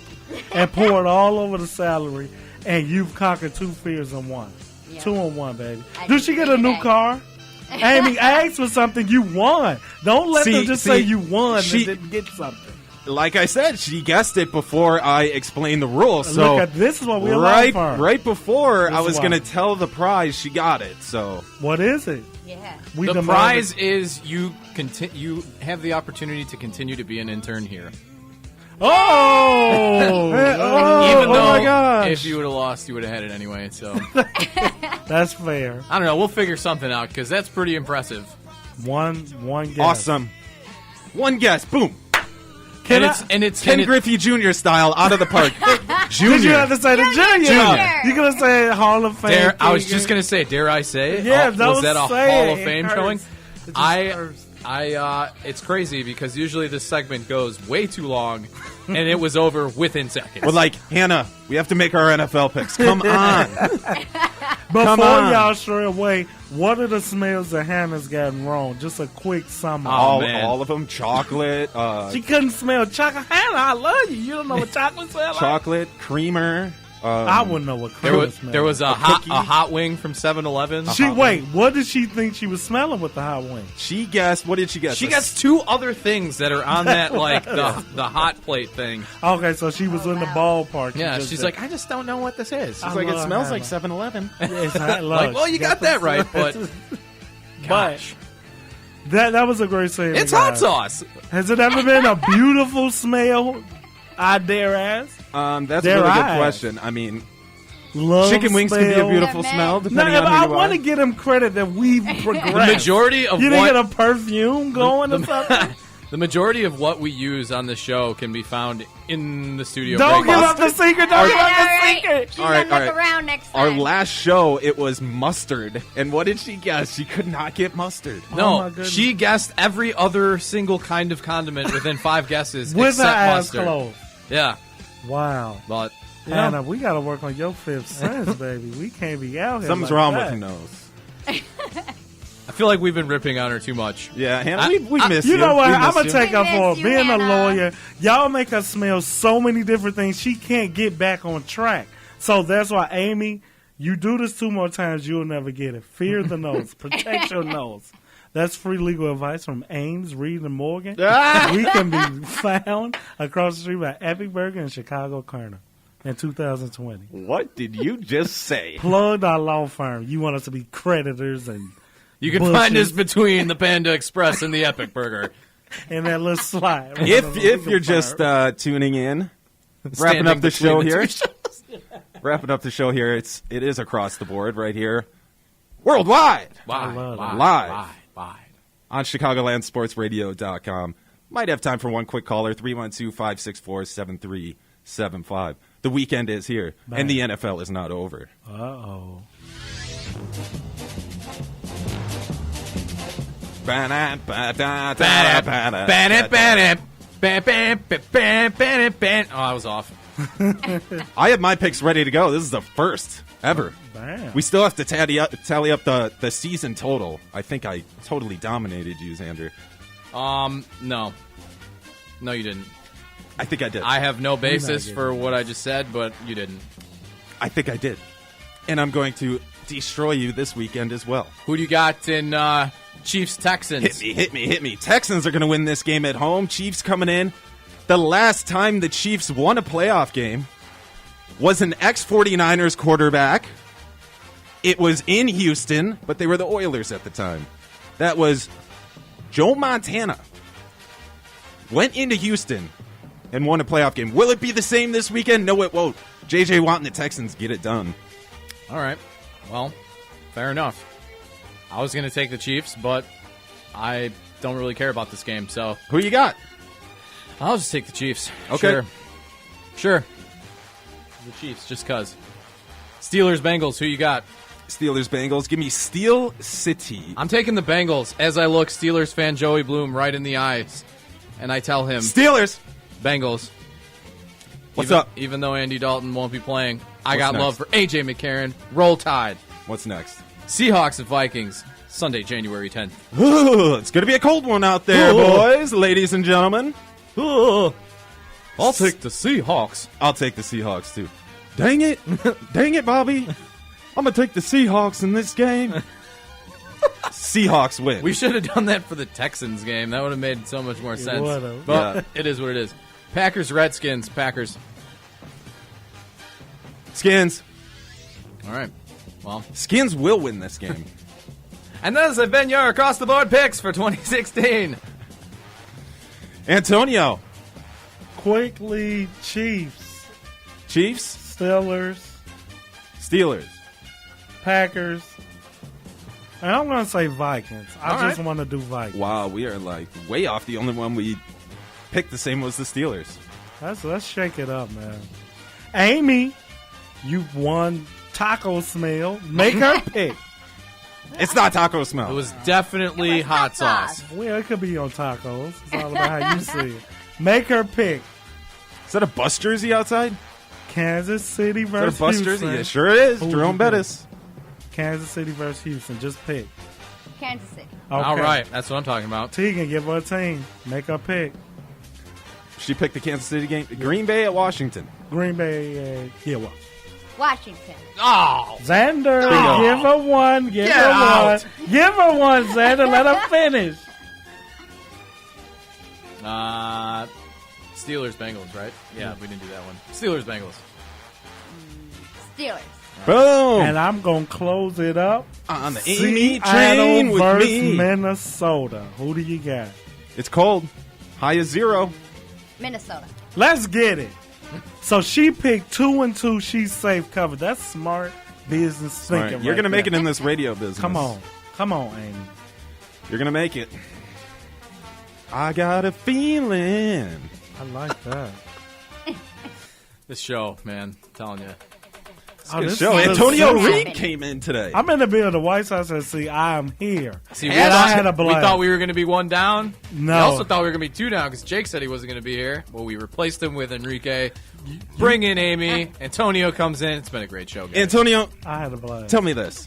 and pour it all over the celery, and you've conquered 2 fears in one. Yeah. 2 in 1, baby. I Did she get a agree new today. car? Amy, ask for something you won. Don't let them just say you won and didn't get something. like I said, she guessed it before I explained the rules. So Look at this is what we allow for. right before This I is was why. going to tell the prize, she got it. So What is it? Yeah. We The demand prize it. is you have the opportunity to continue to be an intern here. Oh! Even though my gosh. if you would have lost, you would have had it anyway. So That's fair. I don't know. We'll figure something out because that's pretty impressive. One guess. awesome. One guess. Boom. Can And it's Ken Griffey Jr. style out of the park. Junior. Did you have to say the junior? Junior. You could have said Hall of Fame. I was king. just gonna say, dare I say? Yeah, was don't that a say Hall it. of Fame It showing? hurts. It just hurts. It's crazy because usually this segment goes way too long, and it was over within seconds. We're like, Hannah, we have to make our NFL picks. Come on. Before on. y'all stray away, what are the smells that Hannah's gotten wrong? Just a quick sum up. Oh, man. all of them. Chocolate, She couldn't smell chocolate. Hannah, I love you. You don't know what chocolate smells like? chocolate, creamer. I wouldn't know what there cream was smells there was a cookie. hot wing from 7-Eleven. What did she think she was smelling with the hot wing? She guessed. What did she guess? She gets two other things that are on that like the hot plate thing. Okay, so she was in the ballpark. Yeah, She just she's said- like, I just don't know what this is. I She's like, it love smells Hannah. like 7-Eleven. Yes, I love Like, it. well, you got that right, but But gosh, that was a great saying. it's hot guys. sauce. Has it ever been a beautiful smell? I dare ask. That's Their a really good eyes. question. I mean, Love chicken wings can be a smell. beautiful Yeah, man. smell No, depending but on I who you want are. to give him credit that we've progressed. The majority of You didn't what get a perfume going or something? the majority of what we use on the show can be found in the studio. Don't break give room. up the secret. Don't give up the secret. She's All right, gonna all look right. around next Our time. last show, it was mustard. And what did she guess? She could not get mustard. Oh, my No, goodness. she guessed every other single kind of condiment within 5 guesses With her except eyes mustard. closed. Yeah, Wow. but Hannah, we got to work on your fifth sense, baby. We can't be out here. Something's like wrong that. with her nose. I feel like we've been ripping on her too much. Yeah, Hannah, I- we miss you. You know what? We I'm miss going you. to take her We for miss you, being a Hannah. lawyer. Y'all make her smell so many different things she can't get back on track. So that's why, Amy, you do this 2 more times, you'll never get it. Fear the nose. Protect your nose. That's free legal advice from Ames, Reed, and Morgan. We can be found across the street by Epic Burger in Chicago Corner in 2020. What did you just say? Plug our law firm. You want us to be creditors and You can Bushes. find us between the Panda Express and the Epic Burger. in that little slide. If you're just tuning in, wrapping Standing up the show between the here. two shows. Wrapping up the show here. It is across the board right here, worldwide, Why? love Why? it. Why? Why? on ChicagolandSportsRadio.com. Might have time for one quick caller, 312-564-7375. The weekend is here, and the NFL is not over. Uh-oh. Oh, I was off. I have my picks ready to go. This is the first ever. Damn. We still have to tally up the season total. I think I totally dominated you, Xander. No. No, you didn't. I think I did. I have no basis for what I just said, but you didn't. I think I did. And I'm going to destroy you this weekend as well. Who do you got in Chiefs-Texans? Hit me. Texans are going to win this game at home. Chiefs coming in. The last time the Chiefs won a playoff game was an ex-49ers quarterback. It was in Houston, but they were the Oilers at the time. That was Joe Montana. Went into Houston and won a playoff game. Will it be the same this weekend? No, it won't. J.J. Watt and the Texans get it done. All right. Well, fair enough. I was going to take the Chiefs, but I don't really care about this game, so Who you got? I'll just take the Chiefs. Okay. Sure. The Chiefs, just because. Steelers, Bengals, who you got? Steelers, Bengals. Give me Steel City. I'm taking the Bengals as I look Steelers fan Joey Bloom right in the eyes, and I tell him, Steelers. Bengals. What's Even- up? Even though Andy Dalton won't be playing, I What's got next? love for A.J. McCarron. Roll Tide. What's next? Seahawks and Vikings, Sunday, January 10th. Ooh, it's going to be a cold one out there, Ooh. boys, ladies and gentlemen. I'll take the Seahawks. I'll take the Seahawks, too. Dang it. Dang it, Bobby. I'm going to take the Seahawks in this game. Seahawks win. We should have done that for the Texans game. That would have made so much more sense. would've. But Yeah. it is what it is. Packers, Redskins, Packers. Skins. All right. Well, Skins will win this game. and those have been your across-the-board picks for 2016. Antonio. Quickly, Chiefs, Chiefs. Steelers, Steelers. Packers. And I'm going to say Vikings. I All just right. want to do Vikings. Wow, we are like way off. The only one we picked the same was the Steelers. Let's shake it up, man. Amy, you won Taco Smell. Make her pick. It's not taco smell. It was definitely hot sauce. Well, it could be on tacos. It's all about how you see it. Make her pick. Is that a bus jersey outside? Kansas City Is that a versus bus Houston. jersey? It sure is. Who Jerome you Bettis. Kansas City versus Houston. Just pick. Kansas City. Okay. All right, that's what I'm talking about. Tegan, give her a team. Make her pick. She picked the Kansas City game. Green Bay at Washington. Green Bay. Well. Washington. Oh, Xander, Bingo. give her one. Give Get her out. one. Give her one, Xander. Let her finish. Steelers, Bengals, right? Yeah, we didn't do that one. Steelers, Bengals. Steelers. Boom. And I'm going to close it up. On the Seattle Amy train with versus me. Minnesota. Who do you got? It's cold. High as 0. Minnesota. Let's get it. So she picked 2 and 2. She's safe covered. That's smart business All thinking. right, you're right going to make there. it in this radio business. Come on. Come on, Amy. You're going to make it. I got a feeling. I like that. This show, man, I'm telling you. Good this show. is Antonio the- Reed came in today. I'm in the middle of the White Sox and see I am here. See, And I had a blast. we thought we were going to be 1 down. No. We also thought we were going to be 2 down because Jake said he wasn't going to be here. Well, we replaced him with Enrique. Bring in Amy. Antonio comes in. It's been a great show, guys. Antonio, I had a blast. tell me this.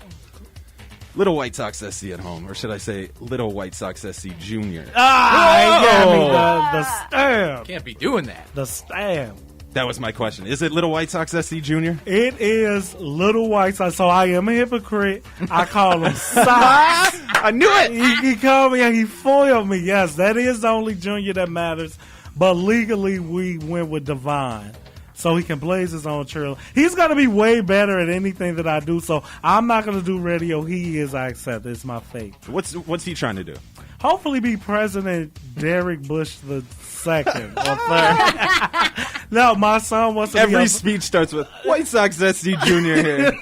Little White Sox SC at home, or should I say Little White Sox SC Junior? He got me the stab. Can't be doing that. The stab. That was my question. Is it Little White Sox SC Junior? It is Little White Sox. So I am a hypocrite. I call him Sox. I knew it. He called me and he foiled me. Yes, that is the only junior that matters. But legally, we went with Divine. So he can blaze his own trail. He's going to be way better at anything that I do. So I'm not going to do radio. He is, I accept. It's my fate. What's he trying to do? Hopefully be President Derek Bush the second or third. No, my son wants to Every be speech starts with White Sox SC Junior here.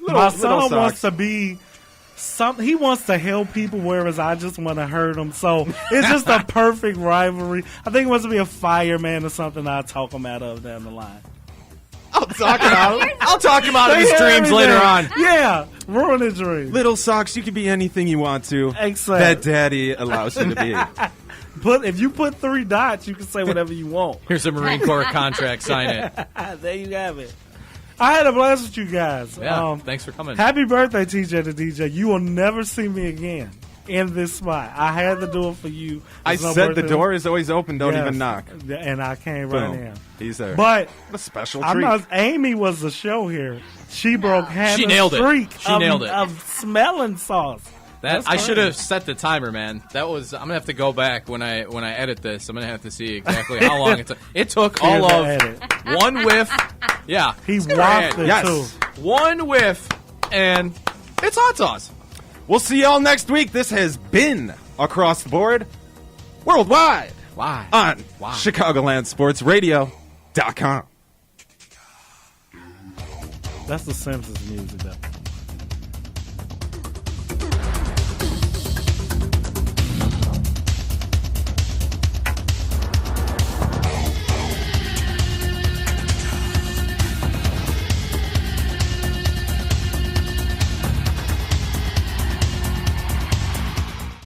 my son Sox. wants to be something. He wants to help people, whereas I just want to hurt them. So it's just a perfect rivalry. I think he wants to be a fireman or something. I'll talk him out of down the line. I'll talk about it. I'll talk him out of his They hear dreams later on. everything. Yeah, ruin his dreams. Little Sox, you can be anything you want to. Exactly. That daddy allows you to be. If you put 3 dots, you can say whatever you want. Here's a Marine Corps contract. Sign it. There you have it. I had a blast with you guys. Yeah, thanks for coming. Happy birthday, TJ the DJ. You will never see me again in this spot. I had to do it for you. I It's no said the birthday. door is always open. Don't Yes. even knock. And I came right Boom. in. He's there. But What a special I'm treat. not. Amy was the show here. She broke Hannah's nailed it. streak She nailed it. of smelling sauce. That That's I should crazy. have set the timer, man. That was. I'm gonna have to go back when I edit this. I'm gonna have to see exactly how long it took. It took all Here's of the edit. 1 whiff. Yeah, He Screw whopped it. it Yes. too. 1 whiff, and it's hot sauce. We'll see y'all next week. This has been Across the Board worldwide Why? on Wow. ChicagolandSportsRadio.com. That's the Simpsons music, though.